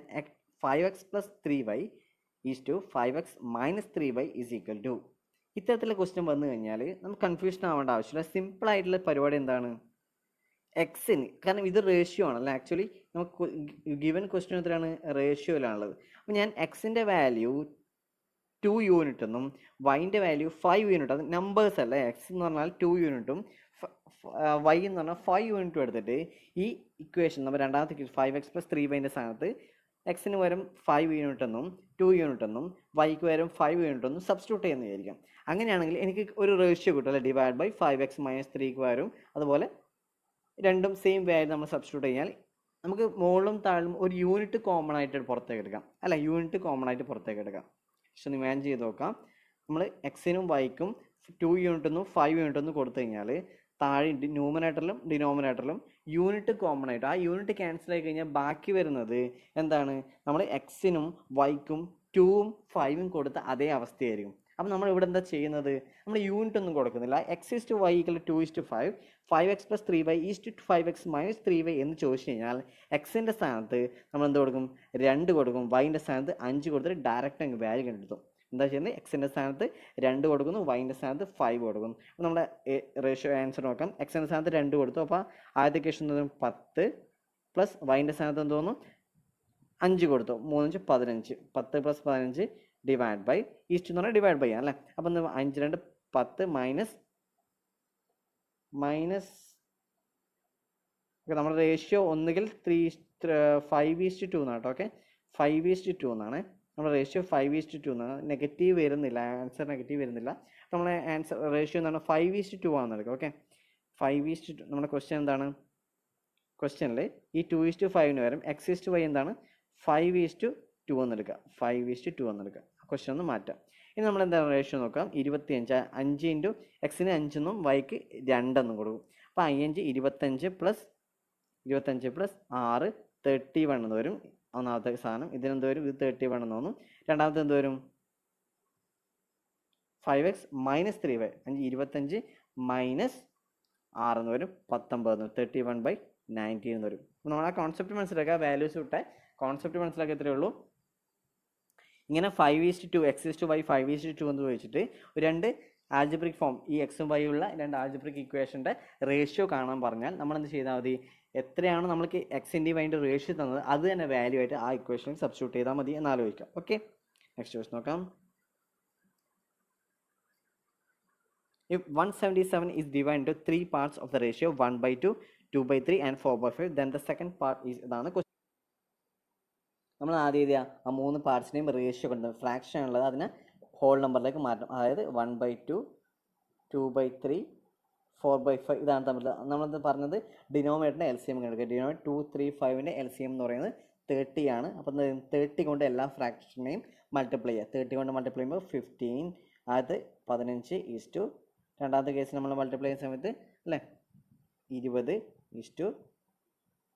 5x plus 3y is to 5x minus 3y is equal to. ഇത്തരത്തിലുള്ള ക്വസ്റ്റ്യൻ വന്നു കഴിഞ്ഞാൽ നമുക്ക് കൺഫ്യൂഷൻ ആവേണ്ട ആവശ്യമില്ല. സിമ്പിൾ ആയിട്ടുള്ള പരിപാടി എന്താണ്? എക്സിന്, കാരണം ഇത് റേഷ്യോ ആണല്ലോ. ആക്ച്വലി നമുക്ക് ഗിവൻ ക്വസ്റ്റ്യൻ എത്രയാണ്? റേഷ്യോയിലാണുള്ളത്. അപ്പോൾ ഞാൻ എക്സിൻ്റെ വാല്യൂ 2 യൂണിറ്റ് എന്നും വൈൻ്റെ വാല്യൂ 5 യൂണിറ്റ്, അത് നമ്പേഴ്സ് അല്ല. എക്സ് എന്ന് പറഞ്ഞാൽ 2 യൂണിറ്റും വൈ എന്ന് പറഞ്ഞാൽ 5 യൂണിറ്റും എടുത്തിട്ട് ഈ ഇക്വേഷൻ നമ്മൾ രണ്ടാമത്തെ 5x plus 3y സ്ഥാനത്ത് എക്സിന് പകരം 5 യൂണിറ്റ് എന്നും 2 യൂണിറ്റ് എന്നും വൈക്ക് പകരം 5 യൂണിറ്റ് എന്നും സബ്സ്റ്റിറ്റ്യൂട്ട് ചെയ്യുന്ന വിചാരിക്കാം. അങ്ങനെയാണെങ്കിൽ എനിക്ക് ഒരു റേഷ്യോ കിട്ടും അല്ലേ? ഡിവൈഡ് ബൈ 5x - 3ക്ക് പകരം അതുപോലെ രണ്ടും സെയിം വാല്യൂ നമ്മൾ സബ്സ്റ്റിറ്റ്യൂട്ട് കഴിഞ്ഞാൽ നമുക്ക് മുകളിലും താഴും ഒരു യൂണിറ്റ് കോമൺ ആയിട്ട് പുറത്തേക്ക് എടുക്കാം. അല്ല, യൂണിറ്റ് കോമൺ ആയിട്ട് പുറത്തേക്ക് എടുക്കാം. പക്ഷെ ഒന്ന് ഇമാജിൻ ചെയ്ത് നോക്കാം. നമ്മൾ എക്സിനും വൈക്കും 2 യൂണിറ്റ് എന്നും 5 യൂണിറ്റ് എന്നും കൊടുത്തു കഴിഞ്ഞാൽ താഴെ ന്യൂമറേറ്ററിലും ഡിനോമിനേറ്ററിലും യൂണിറ്റ് കോമൺ ആയിട്ട് ആ യൂണിറ്റ് ക്യാൻസൽ ആയി കഴിഞ്ഞാൽ ബാക്കി വരുന്നത് എന്താണ്? നമ്മൾ എക്സിനും വൈക്കും 2ഉം 5ഉം കൊടുത്ത അതേ അവസ്ഥയായിരിക്കും. അപ്പോൾ നമ്മൾ ഇവിടെ എന്താ ചെയ്യുന്നത്? നമ്മൾ യൂണിറ്റ് ഒന്നും കൊടുക്കുന്നില്ല. X is to Y equal 2:5, 5x plus 3y is to 5x minus 3y എന്ന് ചോദിച്ചു കഴിഞ്ഞാൽ എക്സിൻ്റെ സ്ഥാനത്ത് നമ്മൾ എന്ത് കൊടുക്കും? 2 കൊടുക്കും. വൈൻ്റെ സ്ഥാനത്ത് 5 കൊടുത്തിട്ട് ഡയറക്റ്റ് അങ്ങ് വാല്യൂ കണ്ടെത്തും. എന്താ ചെയ്യുന്നത്? എക്സിൻ്റെ സ്ഥാനത്ത് 2 കൊടുക്കുന്നു, വൈൻ്റെ സ്ഥാനത്ത് 5 കൊടുക്കുന്നു. അപ്പോൾ നമ്മുടെ റേഷ്യോ ആൻസർ നോക്കാം. എക്സിൻ്റെ സ്ഥാനത്ത് 2 കൊടുത്തു. അപ്പോൾ ആദ്യത്തെ ഇക്വേഷൻ 10 പ്ലസ് വൈൻ്റെ സ്ഥാനത്ത് എന്ത് തോന്നുന്നു? 5 കൊടുത്തു. 3 5 15. 10 + 15 ഡിവൈഡ് ബൈ ഈസ്റ്റ് എന്ന് പറഞ്ഞാൽ ഡിവൈഡ് ബൈ ആണ് അല്ലേ? അപ്പം 5 2 10 മൈനസ് നമ്മുടെ റേഷ്യോ ഒന്നുകിൽ 5:2 എന്നാണ് കേട്ടോ. ഓക്കെ, 5:2 എന്നാണ് നമ്മുടെ റേഷ്യോ. 5:2 എന്നാണ്. നെഗറ്റീവ് വരുന്നില്ല, ആൻസർ നെഗറ്റീവ് വരുന്നില്ല. നമ്മുടെ ആൻസർ റേഷ്യോ എന്താണ്? 5:2 ആണെന്ന് എടുക്കുക. ഓക്കെ, 5:2. നമ്മുടെ ക്വസ്റ്റ്യൻ എന്താണ്? ക്വസ്റ്റ്യനിൽ ഈ 2:5 പകരം x/y എന്താണ്? 5:2 എന്നെടുക്കുക. 5:2 എന്നെടുക്കുക. ക്വസ്റ്റ്യൻ ഒന്ന് മാറ്റാം. ഇനി നമ്മൾ എന്താണ് റേഷ്യോ നോക്കാം. 25. 5 ഇൻറ്റു എക്സിന് 5 എന്നും വൈക്ക് 2 എന്നും കൊടുക്കും. അപ്പോൾ 5 25 + 6 31 എന്ന് വരും. ഒന്നാമത്തെ സാധനം. ഇതിനെന്ത് വരും? ഇത് 31 എന്ന് തോന്നും. രണ്ടാമത്തെ എന്ത് വരും? 5x മൈനസ് 3y 25 മൈനസ് 6 എന്ന് വരും 19 31/19 എന്ന് വരും. നമ്മൾ ആ കോൺസെപ്റ്റ് മനസ്സിലാക്കുക. വാല്യൂസ് വിട്ടെ കോൺസെപ്റ്റ് മനസ്സിലാക്കുക. എത്രയേ ഉള്ളൂ. ഇങ്ങനെ 5:2 x/y 5:2 എന്ന് ചോദിച്ചിട്ട് രണ്ട് ആൽജിബ്രിക് ഫോം, ഈ എക്സും വൈ ഉള്ള രണ്ട് ആൽജിബ്രിക് ഇക്വേഷൻ്റെ റേഷ്യോ കാണാൻ പറഞ്ഞാൽ നമ്മൾ എന്ത് ചെയ്താൽ മതി? എത്രയാണ് നമ്മൾക്ക് എക്സിൻ്റെ വൈൻ്റെ റേഷ്യോ തന്നത് അത് തന്നെ വാല്യൂ ആയിട്ട് ആ ഇക്വേഷനിൽ സബ്സ്റ്റിറ്റ്യൂട്ട് ചെയ്താൽ മതി എന്ന് ആലോചിക്കാം. ഓക്കെ, നെക്സ്റ്റ് ക്വസ്റ്റ്യൻ നോക്കാം. If 177 is divided into 3 parts of the ratio 1/2, 2/3 and 4/5, then the second part is ഇതാണ് ക്വസ്റ്റ്യൻ. നമ്മൾ ആദ്യം എഴുതിയ ആ 3 പാർട്സിനെയും റേഷ്യോ കൊണ്ട് ഫ്രാക്ഷൻ ഉള്ളത് അതിനെ ഹോൾ നമ്പറിലേക്ക് മാറ്റണം. അതായത് 1/2, 2/3, 4/5 ഇതാണ് തമ്മിൽ. നമ്മളത് പറഞ്ഞത് ഡിനോമിനേറ്ററിൻ്റെ LCM എടുക്കുക. ഡിനോമിനേറ്റർ 2, 3, 5ൻ്റെ LCM എന്ന് പറയുന്നത് 30 ആണ്. അപ്പം 30 കൊണ്ട് എല്ലാ ഫ്രാക്ഷനെയും മൾട്ടിപ്ലൈ ചെയ്യുക. 30 കൊണ്ട് മൾട്ടിപ്ലൈ ചെയ്യുമ്പോൾ 15, അത് 15 രണ്ടാമത്തെ കേസ് നമ്മൾ മൾട്ടിപ്ലൈ ചെയ്യുന്ന സമയത്ത് അല്ലേ 20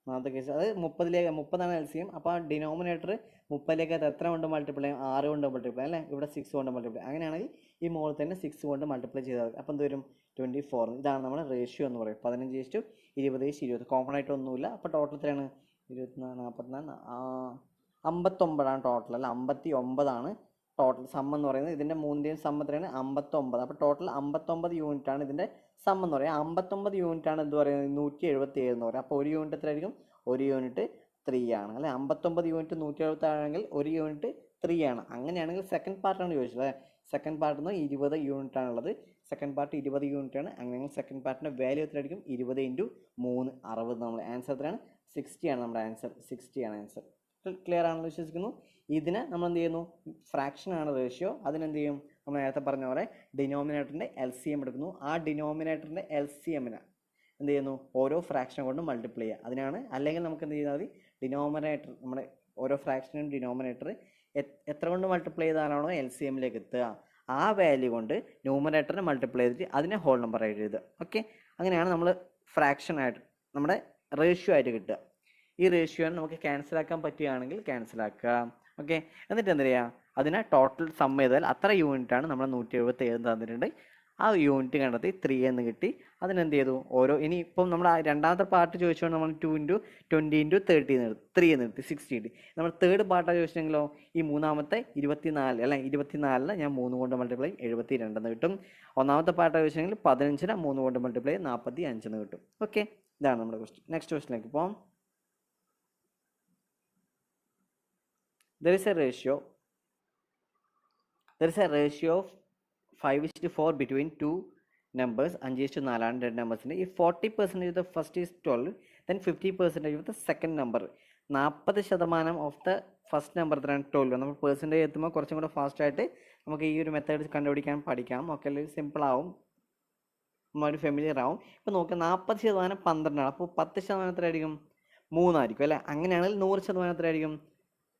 മൂന്നാമത്തെ കേസ് അത് 30ആണ് LCM. അപ്പോൾ ആ ഡിനോമിനേറ്റർ 30ലേക്ക് അത് എത്ര കൊണ്ട് മൾട്ടിപ്ലൈ ചെയ്യും? 6 കൊണ്ട് മൾട്ടിപ്ലൈ അല്ലേ. ഇവിടെ 6 കൊണ്ട് മൾട്ടിപ്ലൈ. അങ്ങനെയാണെങ്കിൽ ഈ മുകളിൽ തന്നെ 6 കൊണ്ട് മൾട്ടിപ്ലൈ ചെയ്താൽ അപ്പോൾ എന്ത് വരും? 24. ഇതാണ് നമ്മുടെ റേഷ്യോ എന്ന് പറയും. 15:20:20 കോമൺ ആയിട്ടൊന്നുമില്ല. അപ്പോൾ ടോട്ടൽ എത്രയാണ്? 24, 44, 59 ടോട്ടൽ അല്ല 59 ടോട്ടൽ സം എന്ന് പറയുന്നത്. ഇതിൻ്റെ മൂന്നിൻ്റെയും സം എത്രയാണ്? 59. അപ്പോൾ ടോട്ടൽ 59 യൂണിറ്റ് ആണ് ഇതിൻ്റെ സം എന്ന് പറയുക. 59 യൂണിറ്റ് ആണ് എന്ത് പറയുന്നത്? 177 എന്ന് പറയുക. അപ്പോൾ ഒരു യൂണിറ്റ് എത്ര ആയിരിക്കും? ഒരു യൂണിറ്റ് 3 ആണ് അല്ലേ. 59 യൂണിറ്റ് 177 ആണെങ്കിൽ ഒരു യൂണിറ്റ് 3 ആണ്. അങ്ങനെയാണെങ്കിൽ സെക്കൻഡ് പാർട്ടാണ് ചോദിച്ചത് അല്ലേ. സെക്കൻഡ് പാർട്ടിൽ നിന്ന് 20 യൂണിറ്റ് ആണുള്ളത്. സെക്കൻഡ് പാർട്ട് 20 യൂണിറ്റ് ആണ്. അങ്ങനെയെങ്കിൽ സെക്കൻഡ് പാർട്ടിൻ്റെ വാല്യൂ എത്ര ആയിരിക്കും? 20 × 3 60. നമ്മൾ ആൻസർ എത്രയാണ്? 60 ആണ് നമ്മുടെ ആൻസർ. 60 ആണ് ആൻസർ. ക്ലിയർ ആണെന്ന് വിശ്വസിക്കുന്നു. ഇതിനെ നമ്മൾ എന്ത് ചെയ്യുന്നു? ഫ്രാക്ഷൻ ആണ് റേഷ്യോ. അതിനെന്ത് ചെയ്യും? നമ്മൾ നേരത്തെ പറഞ്ഞ പോലെ ഡിനോമിനേറ്ററിൻ്റെ LCM എടുക്കുന്നു. ആ ഡിനോമിനേറ്ററിൻ്റെ LCMനെ എന്ത് ചെയ്യുന്നു? ഓരോ ഫ്രാക്ഷൻ കൊണ്ട് മൾട്ടിപ്ലൈ ചെയ്യുക. അതിനാണ്. അല്ലെങ്കിൽ നമുക്ക് എന്ത് ചെയ്താൽ മതി? ഡിനോമിനേറ്റർ നമ്മുടെ ഓരോ ഫ്രാക്ഷനും ഡിനോമിനേറ്റർ എത്ര കൊണ്ട് മൾട്ടിപ്ലൈ ചെയ്താലാണോ LCMലേക്ക് എത്തുക ആ വാല്യൂ കൊണ്ട് ന്യൂമറേറ്ററിനെ മൾട്ടിപ്ലൈ ചെയ്തിട്ട് അതിനെ ഹോൾ നമ്പർ ആയിട്ട് എഴുതുക. ഓക്കെ, അങ്ങനെയാണ് നമ്മൾ ഫ്രാക്ഷൻ ആയിട്ട് നമ്മുടെ റേഷ്യോ ആയിട്ട് കിട്ടുക. ഈ റേഷ്യോ നമുക്ക് ക്യാൻസൽ ആക്കാൻ പറ്റുകയാണെങ്കിൽ ക്യാൻസൽ ആക്കുക. ഓക്കെ, എന്നിട്ട് എന്താ ചെയ്യുക? അതിനെ ടോട്ടൽ സം ചെയ്താൽ അത്ര യൂണിറ്റാണ് നമ്മൾ 177 തന്നിട്ടുണ്ട്. ആ യൂണിറ്റ് കണ്ടെത്തി 3 എന്ന് കിട്ടി. അതിനെന്ത് ചെയ്തു? ഓരോ ഇനി ഇപ്പം നമ്മൾ രണ്ടാമത്തെ പാർട്ട് ചോദിച്ചുകൊണ്ട് നമ്മൾ 2 × 20 × 30 3 എന്ന് നിർത്തി 60. നമ്മൾ തേർഡ് പാർട്ടാണ് ചോദിച്ചിട്ടുണ്ടെങ്കിലോ ഈ മൂന്നാമത്തെ 24 അല്ലേ. 24 ഞാൻ 3 കൊണ്ട് മൾട്ടിപ്ലൈ 72 എന്ന് കിട്ടും. ഒന്നാമത്തെ പാർട്ടാണ് ചോദിച്ചിട്ടുണ്ടെങ്കിൽ 15 3 കൊണ്ട് മൾട്ടിപ്ലൈ 45 എന്ന് കിട്ടും. ഓക്കെ, ഇതാണ് നമ്മുടെ ക്വസ്റ്റ്യൻ. നെക്സ്റ്റ് ക്വസ്റ്റ്യനിലേക്ക് പോകാം. There is a ratio of 5:4 between two numbers. 5:4 ആണ് രണ്ട് നമ്പേഴ്സിൻ്റെ. ഈ 40% of the first is 12, then 50% of the second number. 40% of the first number എത്രയാണ്? 12. നമ്മൾ പെർസെൻറ്റേജ് എത്തുമ്പോൾ കുറച്ചും കൂടെ ഫാസ്റ്റായിട്ട് നമുക്ക് ഈ ഒരു മെത്തേഡ് കണ്ടുപിടിക്കാൻ പഠിക്കാം. ഓക്കെ, അല്ലെങ്കിൽ സിമ്പിളാവും, നമ്മൾ ഫെമിലിയർ ആവും. ഇപ്പോൾ നോക്കുക 40% 12 ആണ്. അപ്പോൾ 10% എത്രയായിരിക്കും? 3 ആയിരിക്കും അല്ലേ. അങ്ങനെയാണെങ്കിൽ 100% എത്രയായിരിക്കും?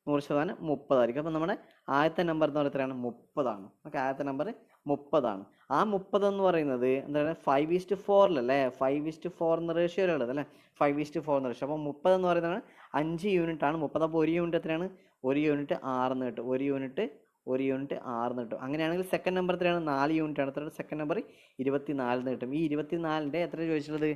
100% 30 ആയിരിക്കും. അപ്പോൾ നമ്മുടെ ആദ്യത്തെ നമ്പർ എന്ന് പറയുന്നത് എത്രയാണ്? 30 ആണ്. ഓക്കെ, ആദ്യത്തെ നമ്പർ 30 ആണ്. ആ 30 എന്ന് പറയുന്നത് എന്താണ്? 5:4 അല്ലേ. 5:4 എന്ന റേഷ്യോയിലുള്ളത് അല്ലേ. 5:4 എന്ന റേഷ്യോ. അപ്പോൾ 30 എന്ന് പറയുന്നത് 5 യൂണിറ്റ് ആണ്. 30 അപ്പോൾ ഒരു യൂണിറ്റ് എത്രയാണ്? ഒരു യൂണിറ്റ് 6 എന്ന് കിട്ടും. ഒരു യൂണിറ്റ് 6 എന്ന് കിട്ടും. അങ്ങനെയാണെങ്കിൽ സെക്കൻഡ് നമ്പർ എത്രയാണ്? 4 യൂണിറ്റ് ആണ്. എത്ര? സെക്കൻഡ് നമ്പർ 24 എന്ന് കിട്ടും. ഈ 24ൻ്റെ എത്ര ചോദിച്ചിട്ടുള്ളത്?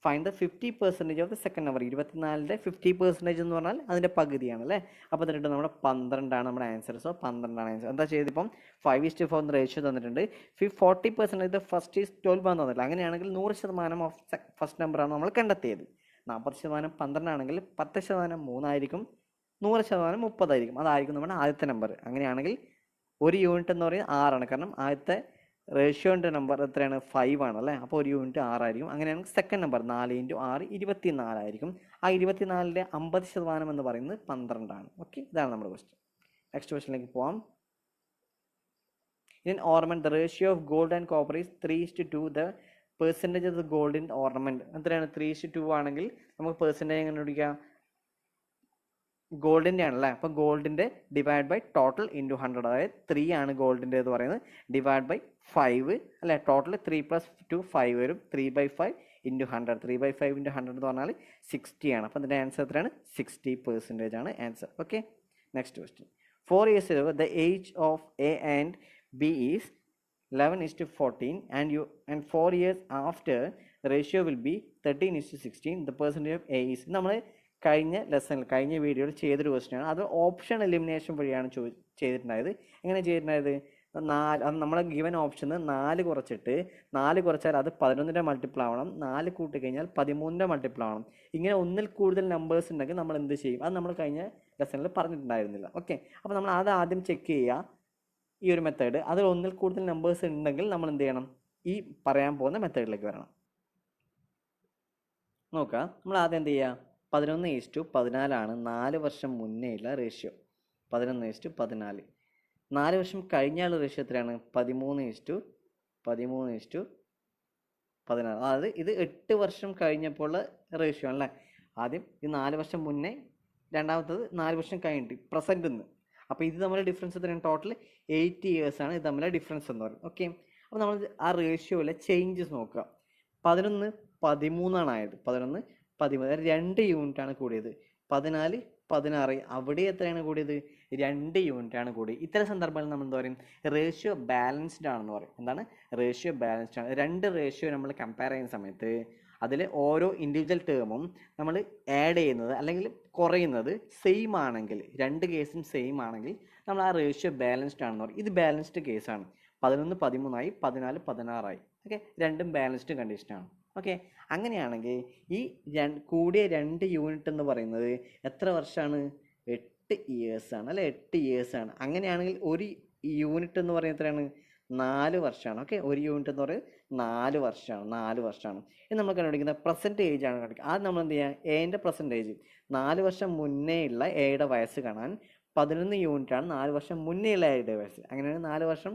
Find the 50% of the second number. 24ൻ്റെ 50% എന്ന് പറഞ്ഞാൽ അതിൻ്റെ പകുതിയാണ് അല്ലേ. അപ്പോൾ എന്നിട്ട് നമ്മുടെ 12 ആണ് നമ്മുടെ ആൻസർ. സോ 12 ആണ് ആൻസർ. എന്താ ചെയ്തിപ്പം 5:4 എന്ന് റേഷ്യോ തന്നിട്ടുണ്ട്. 40% ദ ഫസ്റ്റ് ഈസ് 12 എന്ന് തന്നിട്ടില്ല. അങ്ങനെയാണെങ്കിൽ 100% ഓഫ് ഫസ്റ്റ് നമ്പറാണ് നമ്മൾ കണ്ടെത്തിയത്. 40% 12 ആണെങ്കിൽ 10% 3 ആയിരിക്കും. 100% 30 ആയിരിക്കും. അതായിരിക്കും നമ്മുടെ ആദ്യത്തെ നമ്പർ. അങ്ങനെയാണെങ്കിൽ ഒരു യൂണിറ്റ് എന്ന് പറയുന്നത് 6 ആണ്. കാരണം ആദ്യത്തെ റേഷ്യോൻ്റെ നമ്പർ എത്രയാണ്? 5 ആണ് അല്ലേ. അപ്പോൾ ഒരു യൂണിറ്റ് 6 ആയിരിക്കും. അങ്ങനെയാണെങ്കിൽ സെക്കൻഡ് നമ്പർ 4 × 6 24 ആയിരിക്കും. ആ 24ൻ്റെ 50% എന്ന് പറയുന്നത് 12 ആണ്. ഓക്കെ, ഇതാണ് നമ്മുടെ ക്വസ്റ്റ്യൻ. നെക്സ്റ്റ് ക്വസ്റ്റ്യനിലേക്ക് പോവാം. In ornament the ratio of gold and copper is 3:2. The percentage of the gold in ornament എത്രയാണ്? 3:2 ആണെങ്കിൽ നമുക്ക് പെർസെൻറ്റേജ് എങ്ങനെ പിടിക്കാം? ഗോൾഡിൻ്റെ ആണല്ലേ. അപ്പോൾ ഗോൾഡിൻ്റെ ഡിവൈഡ് ബൈ ടോട്ടൽ ഇൻറ്റു 100, അതായത് 3 ആണ് ഗോൾഡിൻ്റെ എന്ന് പറയുന്നത്, ഡിവൈഡ് ബൈ 5 അല്ലേ. ടോട്ടൽ 3 + 2 5 വരും. 3/5 ഇൻറ്റു 100, 3/5 ഇൻറ്റു 100 എന്ന് പറഞ്ഞാൽ 60 ആണ്. അപ്പോൾ അതിൻ്റെ ആൻസർ എത്രയാണ്? 60% ആണ് answer. Okay, next question. 4 years ago the age of A and B is 11:14 and 4 years after the ratio will be 13:16. The percentage of A is, നമ്മൾ കഴിഞ്ഞ ലെസണിൽ കഴിഞ്ഞ വീഡിയോയിൽ ചെയ്തൊരു ക്വസ്റ്റ്യൻ ആണ്. അത് ഓപ്ഷൻ എലിമിനേഷൻ വഴിയാണ് ചെയ്തിട്ടുണ്ടായത്. എങ്ങനെ ചെയ്തിട്ടുണ്ടായത്? അത് നമ്മളെ ഗിവൻ ഓപ്ഷന് 4 കുറച്ചിട്ട് 4 കുറച്ചാൽ അത് 11ൻ്റെ മൾട്ടിപ്പിൾ ആവണം, 4 കൂട്ടി കഴിഞ്ഞാൽ 13ൻ്റെ മൾട്ടിപ്പിൾ ആവണം. ഇങ്ങനെ ഒന്നിൽ കൂടുതൽ നമ്പേഴ്സ് ഉണ്ടെങ്കിൽ നമ്മൾ എന്ത് ചെയ്യും? അത് നമ്മൾ കഴിഞ്ഞ ലെസണിൽ പറഞ്ഞിട്ടുണ്ടായിരുന്നില്ല. ഓക്കെ, അപ്പോൾ നമ്മൾ അത് ആദ്യം ചെക്ക് ചെയ്യുക, ഈ ഒരു മെത്തേഡ്. അതിൽ ഒന്നിൽ കൂടുതൽ നമ്പേഴ്സ് ഉണ്ടെങ്കിൽ നമ്മൾ എന്ത് ചെയ്യണം? ഈ പറയാൻ പോകുന്ന മെത്തേഡിലേക്ക് വരണം. നോക്കാം, നമ്മൾ ആദ്യം എന്ത് ചെയ്യുക? 11:14 4 വർഷം മുന്നേയുള്ള റേഷ്യോ. 11:14. 4 വർഷം കഴിഞ്ഞാലുള്ള റേഷ്യോ എത്രയാണ്? 13:16. അതായത് ഇത് 8 വർഷം കഴിഞ്ഞപ്പോൾ റേഷ്യോ ആണല്ലേ. ആദ്യം ഇത് 4 വർഷം മുന്നേ, രണ്ടാമത്തത് 4 വർഷം കഴിഞ്ഞിട്ട് പ്രസൻറ്റ് നിന്ന്. അപ്പോൾ ഇത് തമ്മിലെ ഡിഫറൻസ് എത്രയാണ്? ടോട്ടൽ 8 years ആണ് ഇത് തമ്മിലെ ഡിഫറൻസ് എന്ന് പറയുന്നത്. ഓക്കെ, അപ്പോൾ നമ്മൾ ആ റേഷ്യോയിലെ ചേഞ്ചസ് നോക്കുക. 11:13 ആയത്. 11:13, 2 യൂണിറ്റാണ് കൂടിയത്. 14:16 അവിടെ എത്രയാണ് കൂടിയത്? 2 യൂണിറ്റാണ് കൂടി. ഇത്തരം സന്ദർഭങ്ങളിൽ നമ്മൾ എന്താ പറയും? റേഷ്യോ ബാലൻസ്ഡ് ആണെന്ന് പറയും. എന്താണ്? റേഷ്യോ ബാലൻസ്ഡ് ആണ്. 2 റേഷ്യോ നമ്മൾ കമ്പയർ ചെയ്യുന്ന സമയത്ത് അതിൽ ഓരോ ഇൻഡിവിജ്വൽ ടേമും നമ്മൾ ആഡ് ചെയ്യുന്നത് അല്ലെങ്കിൽ കുറയുന്നത് സെയിം ആണെങ്കിൽ, 2 കേസും സെയിം ആണെങ്കിൽ നമ്മൾ ആ റേഷ്യോ ബാലൻസ്ഡ് ആണെന്ന് പറയും. ഇത് ബാലൻസ്ഡ് കേസാണ്. 11:13 ആയി, 14:16 ആയി. ഓക്കെ, രണ്ടും ബാലൻസ്ഡ് കണ്ടീഷനാണ്. ഓക്കെ, അങ്ങനെയാണെങ്കിൽ ഈ കൂടിയ 2 യൂണിറ്റ് എന്ന് പറയുന്നത് എത്ര വർഷമാണ്? 8 years ആണ് അല്ലേ. 8 years ആണ്. അങ്ങനെയാണെങ്കിൽ ഒരു യൂണിറ്റ് എന്ന് പറയുന്നത് എത്രയാണ്? 4 വർഷമാണ്. ഓക്കെ, ഒരു യൂണിറ്റ് എന്ന് പറയുന്നത് 4 വർഷമാണ്. 4 വർഷമാണ്. ഇത് നമ്മൾ കണ്ടുപിടിക്കുന്ന പ്രസൻറ്റ് ഏജ് ആണ് കണ്ടുപിടിക്കുക. അത് നമ്മൾ എന്ത് ചെയ്യുക? എയുടെ പ്രസൻറ്റ് ഏജ് 4 വർഷം മുന്നേ ഉള്ള എയുടെ വയസ്സ് കാണാൻ 11 യൂണിറ്റാണ് 4 വർഷം മുന്നേ ഉള്ള എയുടെ വയസ്സ്. അങ്ങനെയാണ് 4 വർഷം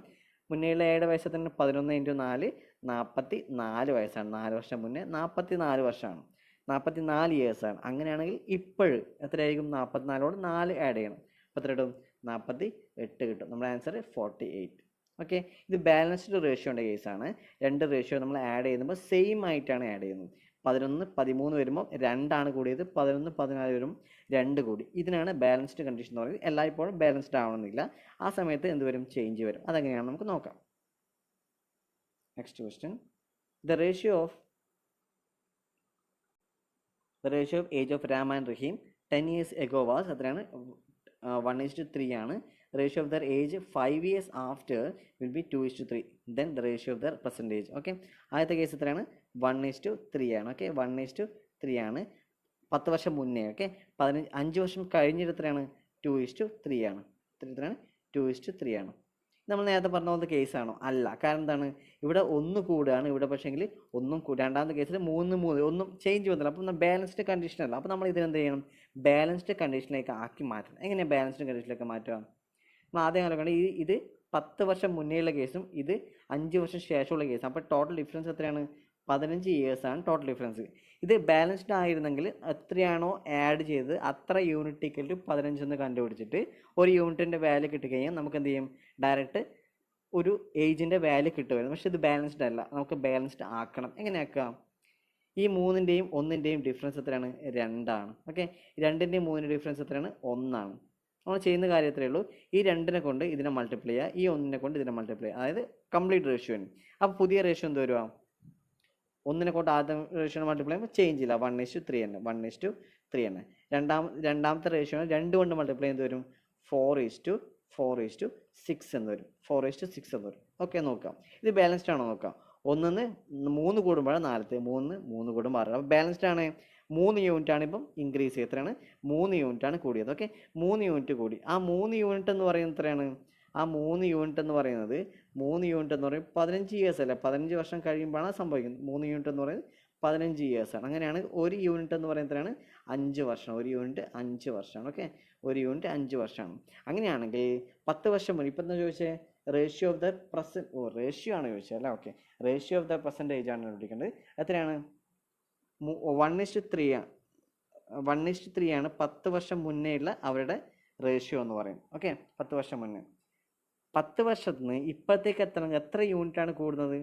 മുന്നേ ഉള്ള എയുടെ വയസ്സ് തന്നെ 11 × 4 44 വയസ്സാണ്. 4 വർഷം മുന്നേ 44 വർഷമാണ്. 44 years ആണ്. അങ്ങനെയാണെങ്കിൽ ഇപ്പോഴും എത്രയായിരിക്കും? 44ഓട് 4 ആഡ് ചെയ്യണം. അപ്പോൾ എത്ര കിട്ടും? 48 കിട്ടും. നമ്മുടെ ആൻസർ 48. ഓക്കെ, ഇത് ബാലൻസ്ഡ് റേഷ്യോൻ്റെ കേസാണ്. 2 റേഷ്യോ നമ്മൾ ആഡ് ചെയ്യുമ്പോൾ സെയിം ആയിട്ടാണ് ആഡ് ചെയ്യുന്നത്. 11:13 വരുമ്പോൾ 2 ആണ് കൂടിയത്. 11:14 വരുമ്പോൾ 2 കൂടി. ഇതിനാണ് ബാലൻസ്ഡ് കണ്ടീഷൻ എന്ന് പറയുന്നത്. എല്ലായ്പ്പോഴും ബാലൻസ്ഡ് ആവണമെന്നില്ല. ആ സമയത്ത് എന്ത് വരും? ചേഞ്ച് വരും. അതെങ്ങനെയാണ് നമുക്ക് നോക്കാം. Next question. The ratio of age of Ram and Rahim 10 years ago was എത്രയാണ്? 1:3 ആണ്. Ratio of their age 5 years after will be 2:3. Then the ratio of their present age. Okay, ആദ്യത്തെ കേസ് എത്രയാണ്? 1:3 ആണ്. Okay, 1:3 ആണ് 10 വർഷം മുന്നേ. Okay, 5 വർഷം കഴിഞ്ഞിട്ട് എത്രയാണ്? 2:3 ആണ്. എത്രയാണ്? 2:3 ആണ്. നമ്മൾ നേരത്തെ പറഞ്ഞ പോലത്തെ കേസാണോ? അല്ല. കാരണം എന്താണ്? ഇവിടെ 1 കൂടുകയാണ്. ഇവിടെ പക്ഷേങ്കിൽ ഒന്നും രണ്ടാമത്തെ കേസിൽ 3 ഒന്നും ചേഞ്ച് വന്നില്ല. അപ്പം ബാലൻസ്ഡ് കണ്ടീഷൻ അല്ല. അപ്പോൾ നമ്മൾ ഇതിനെന്ത് ചെയ്യണം? ബാലൻസ്ഡ് കണ്ടീഷനിലേക്ക് ആക്കി മാറ്റണം. എങ്ങനെയാണ് ബാലൻസ്ഡ് കണ്ടീഷനിലേക്ക് മാറ്റുക? നമ്മൾ ആദ്യം ആലോചിക്കണം, ഇത് 10 വർഷം മുന്നേയുള്ള കേസും ഇത് 5 വർഷം ശേഷമുള്ള കേസും. അപ്പോൾ ടോട്ടൽ ഡിഫറൻസ് എത്രയാണ്? 15 years ആണ് ടോട്ടൽ ഡിഫറൻസ്. ഇത് ബാലൻസ്ഡ് ആയിരുന്നെങ്കിൽ എത്രയാണോ ആഡ് ചെയ്തത് അത്ര യൂണിറ്റ് ഈക്വൽ ടു 15 എന്ന് കണ്ടുപിടിച്ചിട്ട് ഒരു യൂണിറ്റിൻ്റെ വാല്യൂ കിട്ടിക്കഴിഞ്ഞാൽ നമുക്ക് എന്ത് ചെയ്യും? ഡയറക്റ്റ് ഒരു ഏജിൻ്റെ വാല്യൂ കിട്ടുമായിരുന്നു. പക്ഷേ ഇത് ബാലൻസ്ഡ് അല്ല. നമുക്ക് ബാലൻസ്ഡ് ആക്കണം. എങ്ങനെ ആക്കാം? ഈ 3ൻ്റെയും 1ൻ്റെയും ഡിഫറൻസ് എത്രയാണ്? 2 ആണ്. ഓക്കെ, 2ൻ്റെയും 3ൻ്റെയും ഡിഫറൻസ് എത്രയാണ്? 1 ആണ്. നമ്മൾ ചെയ്യുന്ന കാര്യം എത്രയേ ഉള്ളൂ? ഈ 2നെ കൊണ്ട് ഇതിനെ മൾട്ടിപ്ലൈ ചെയ്യുക, ഈ 1നെ കൊണ്ട് ഇതിനെ മൾട്ടിപ്ലൈ ചെയ്യുക. അതായത് കംപ്ലീറ്റ് റേഷ്യോന്. അപ്പോൾ പുതിയ റേഷ്യോ എന്ത് വരുക? 1നെ കൊണ്ട് ആദ്യം റേഷ്യോനെ മൾട്ടിപ്ലൈ ചെയ്യുമ്പോൾ ചേഞ്ച് ഇല്ല. 1:3 തന്നെ. 1:3 തന്നെ. രണ്ടാമത്തെ റേഷ്യോനെ 2 കൊണ്ട് മൾട്ടിപ്ലൈ ചെയ്ത് വരും 4:6 എന്ന് വരും. 4:6 എന്ന് വരും. ഓക്കെ, നോക്കാം ഇത് ബാലൻസ്ഡ് ആണോ നോക്കാം. 1ന്ന് 3 കൂടുമ്പോഴാണ് 4, 3 കൂടുമ്പോൾ 6. അപ്പോൾ ബാലൻസ്ഡ് ആണ്. 3 യൂണിറ്റാണ് ഇപ്പം ഇൻക്രീസ് ചെയ്യുക. എത്രയാണ്? 3 യൂണിറ്റാണ് കൂടിയത്. ഓക്കെ, 3 യൂണിറ്റ് കൂടി. ആ 3 യൂണിറ്റ് എന്ന് പറയുന്നത് എത്രയാണ്? ആ 3 യൂണിറ്റ് എന്ന് പറയുന്നത് 15 years അല്ലേ. 15 വർഷം കഴിയുമ്പോഴാണ് സംഭവിക്കുന്നത്. 3 യൂണിറ്റ് എന്ന് പറയുന്നത് 15 years ആണ്. അങ്ങനെയാണ് ഒരു യൂണിറ്റ് എന്ന് പറയുന്നത് എത്രയാണ്? 5 വർഷം. ഒരു യൂണിറ്റ് 5 വർഷമാണ്. ഓക്കെ, ഒരു യൂണിറ്റ് 5 വർഷമാണ്. അങ്ങനെയാണെങ്കിൽ 10 വർഷം മുന്നേ ഇപ്പം എന്താ ചോദിച്ചത്? Ratio of the present. Ratio ആണ് ചോദിച്ചത് അല്ലേ. Okay, ratio of the percentage ആണ് കണ്ടുപിടിക്കേണ്ടത്. എത്രയാണ്? 1:3 ആണ്. 1:3 ആണ് 10 വർഷം മുന്നേ ഉള്ള അവരുടെ റേഷ്യോ എന്ന് പറയും. ഓക്കെ, 10 വർഷം മുന്നേ. 10 വർഷത്തിൽ നിന്ന് ഇപ്പോഴത്തേക്ക് എത്ര യൂണിറ്റ് ആണ് കൂടുന്നത്?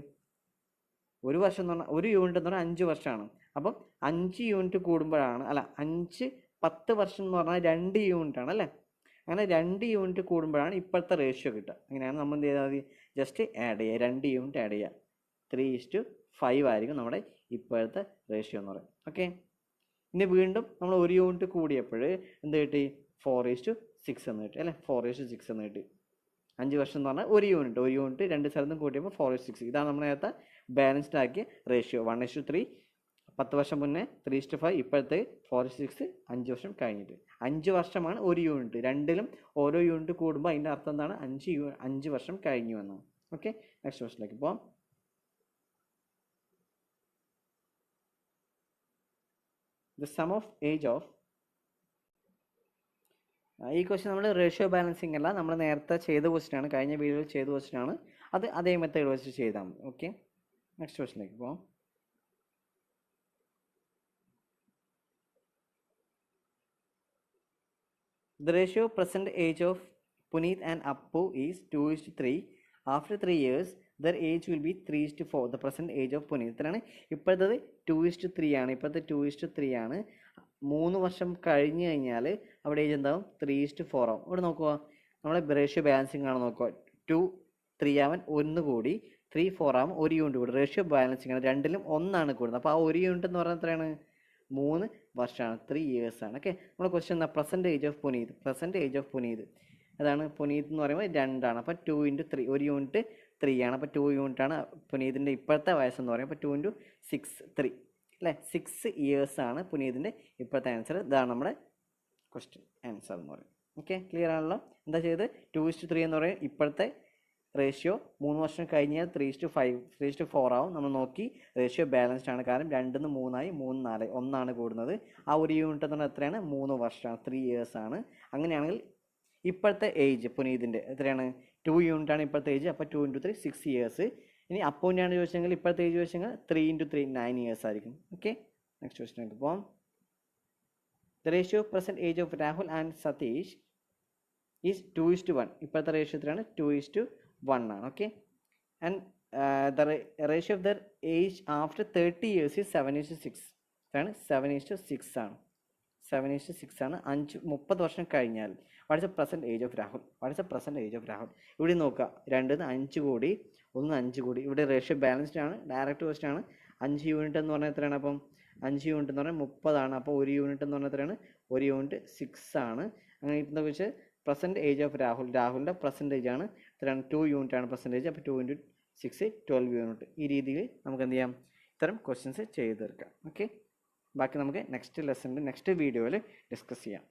ഒരു വർഷം എന്ന് പറഞ്ഞാൽ ഒരു യൂണിറ്റ് എന്ന് പറഞ്ഞാൽ 5 വർഷമാണ്. അപ്പം 5 യൂണിറ്റ് കൂടുമ്പോഴാണ്, അല്ല 10 വർഷം എന്ന് പറഞ്ഞാൽ 2 യൂണിറ്റ് ആണ് അല്ലേ. അങ്ങനെ 2 യൂണിറ്റ് കൂടുമ്പോഴാണ് ഇപ്പോഴത്തെ റേഷ്യോ കിട്ടുക. അങ്ങനെയാണ് നമ്മൾ എന്ത് ചെയ്താൽ മതി, ജസ്റ്റ് ആഡ് ചെയ്യുക, 2 യൂണിറ്റ് ആഡ് ചെയ്യുക. 3:5 ആയിരിക്കും നമ്മുടെ ഇപ്പോഴത്തെ റേഷ്യോ എന്ന് പറയും. ഓക്കെ, ഇനി വീണ്ടും നമ്മൾ 1 യൂണിറ്റ് കൂടിയപ്പോൾ എന്ത് കിട്ടി? 4:6 എന്ന് കിട്ടി അല്ലേ. 4:6 എന്ന് കിട്ടി. 5 വർഷം എന്ന് പറഞ്ഞാൽ 1 യൂണിറ്റ് 2 സ്ഥലത്തും കൂട്ടിയപ്പോൾ 4:6. ഇതാണ് നമ്മൾ നേരത്തെ ബാലൻസ്ഡ് ആക്കിയ റേഷ്യോ. 1:3 10 വർഷം മുന്നേ, 3:5 ഇപ്പോഴത്തെ 4:6 5 വർഷം കഴിഞ്ഞിട്ട്. 5 വർഷമാണ് 1 യൂണിറ്റ്. രണ്ടിലും ഓരോ യൂണിറ്റ് കൂടുമ്പോൾ അതിൻ്റെ അർത്ഥം എന്താണ്? 5 വർഷം കഴിഞ്ഞു എന്നാണ്. ഓക്കെ, നെക്സ്റ്റ് ക്വസ്റ്റിലേക്ക് പോകാം. The sum of age of, ഈ ക്വസ്റ്റ്യൻ നമ്മൾ റേഷ്യോ ബാലൻസിങ് അല്ല, നമ്മൾ നേരത്തെ ചെയ്ത ക്വസ്റ്റ്യൻ ആണ്, കഴിഞ്ഞ വീഡിയോയിൽ ചെയ്ത ക്വസ്റ്റ്യൻ ആണ്. അത് അതേ മെത്തേഡ് വെച്ച് ചെയ്താൽ മതി. ഓക്കെ, നെക്സ്റ്റ് ക്വസ്റ്റ്യനിലേക്ക് പോകാം. The ratio present age of Puneet and Appu is 2:3. After 3 years, their age will be 3:4. The present age of Puneet. ഇത്രയാണ് ഇപ്പോഴത്തത്. 2:3 ആണ്. ഇപ്പോഴത്തെ 2:3 ആണ്. 3 വർഷം കഴിഞ്ഞ് കഴിഞ്ഞാൽ അവിടെ ഏജ് എന്താവും? 3:4 ആവും. ഇവിടെ നോക്കുക, നമ്മളെ റേഷ്യോ ബാലൻസിങ് ആണ്. നോക്കുക, 2:3 ആവാൻ 1 കൂടി, 3:4 ആവും 1 യൂണിറ്റ് കൂടി. റേഷ്യോ ബാലൻസിങ് ആണ്, രണ്ടിലും 1 ആണ് കൂടുന്നത്. അപ്പോൾ ആ 1 യൂണിറ്റ് എന്ന് പറയുന്നത് എത്രയാണ്? 3 വർഷമാണ്, 3 years ആണ്. ഓക്കെ, നമ്മുടെ ക്വസ്റ്റ്യൻ എന്താ? Present age of Puneet. അതാണ് പുനീത് എന്ന് പറയുമ്പോൾ 2 ആണ്. അപ്പോൾ 2 × 3, 1 യൂണിറ്റ് 3 ആണ്. അപ്പോൾ 2 യൂണിറ്റ് ആണ് പുനീതിൻ്റെ ഇപ്പോഴത്തെ വയസ്സെന്ന് പറയും. അപ്പോൾ 2 × 6 3 അല്ലേ. 6 years ആണ് പുനീതിൻ്റെ ഇപ്പോഴത്തെ ആൻസർ. ഇതാണ് നമ്മുടെ ക്വസ്റ്റ്യൻ ആൻസർ എന്ന് പറയും. ഓക്കെ, ക്ലിയർ ആണല്ലോ? എന്താ ചെയ്ത്? 2:3 എന്ന് പറയും ഇപ്പോഴത്തെ റേഷ്യോ. 3 വർഷം കഴിഞ്ഞാൽ 3:4 ആവും. നമ്മൾ നോക്കി, റേഷ്യോ ബാലൻസ്ഡ് ആണ്, കാരണം 2 3 ആയി, 3 4 1 ആണ് കൂടുന്നത്. ആ 1 യൂണിറ്റ് എന്ന് പറഞ്ഞാൽ എത്രയാണ്? 3 വർഷമാണ്, 3 years ആണ്. അങ്ങനെയാണെങ്കിൽ ഇപ്പോഴത്തെ ഏജ് പുനീതിൻ്റെ എത്രയാണ്? 2 യൂണിറ്റ് ആണ് ഇപ്പോഴത്തെ ഏജ്. അപ്പോൾ 2 × 3 6 years. ഇനി അപ്പൂൻ്റെയാണ് ചോദിച്ചെങ്കിൽ ഇപ്പോഴത്തെ ഏജ് ചോദിച്ചെങ്കിൽ 3 × 3 9 years ആയിരിക്കും. ഓക്കെ, നെക്സ്റ്റ് ക്വസ്റ്റ്യനിലേക്ക് പോകാം. The ratio present age of Rahul and Satish is 2:1. ഇപ്പോഴത്തെ റേഷ്യോ എത്രയാണ്? 2:1 ആണ്. Okay, and the ratio of their age after 30 years is 7:6. ഇതാണ് 7:6 ആണ്. 7:6 ആണ് 30 വർഷം കഴിഞ്ഞാൽ. What is the present age of Rahul? ഇവിടെ നോക്കുക, 2 5 കൂടി, 1 5 കൂടി. ഇവിടെ റേഷ്യോ ബാലൻസ്ഡ് ആണ്, ഡയറക്റ്റ് ക്വസ്റ്റ്യൻ ആണ്. 5 യൂണിറ്റ് എന്ന് പറഞ്ഞാൽ എത്രയാണ്? അപ്പം 5 യൂണിറ്റ് എന്ന് പറഞ്ഞാൽ 30 ആണ്. അപ്പോൾ 1 യൂണിറ്റ് എന്ന് പറഞ്ഞാൽ എത്രയാണ്? 1 യൂണിറ്റ് 6 ആണ്. അങ്ങനെ എന്താ വെച്ചാൽ പ്രസൻറ്റ് ഏജ് ഓഫ് രാഹുലിൻ്റെ പെർസെൻറ്റേജ് ആണ് എത്രയാണ്? 2 യൂണിറ്റ് ആണ് പെർസെൻറ്റേജ്. അപ്പോൾ 2 × 6 12 യൂണിറ്റ്. ഈ രീതിയിൽ നമുക്ക് എന്ത് ചെയ്യാം? ഇത്തരം ക്വസ്റ്റ്യൻസ് ചെയ്ത് തീർക്കാം. ഓക്കെ, ബാക്കി നമുക്ക് നെക്സ്റ്റ് ലെസണിൽ നെക്സ്റ്റ് വീഡിയോയിൽ ഡിസ്കസ് ചെയ്യാം.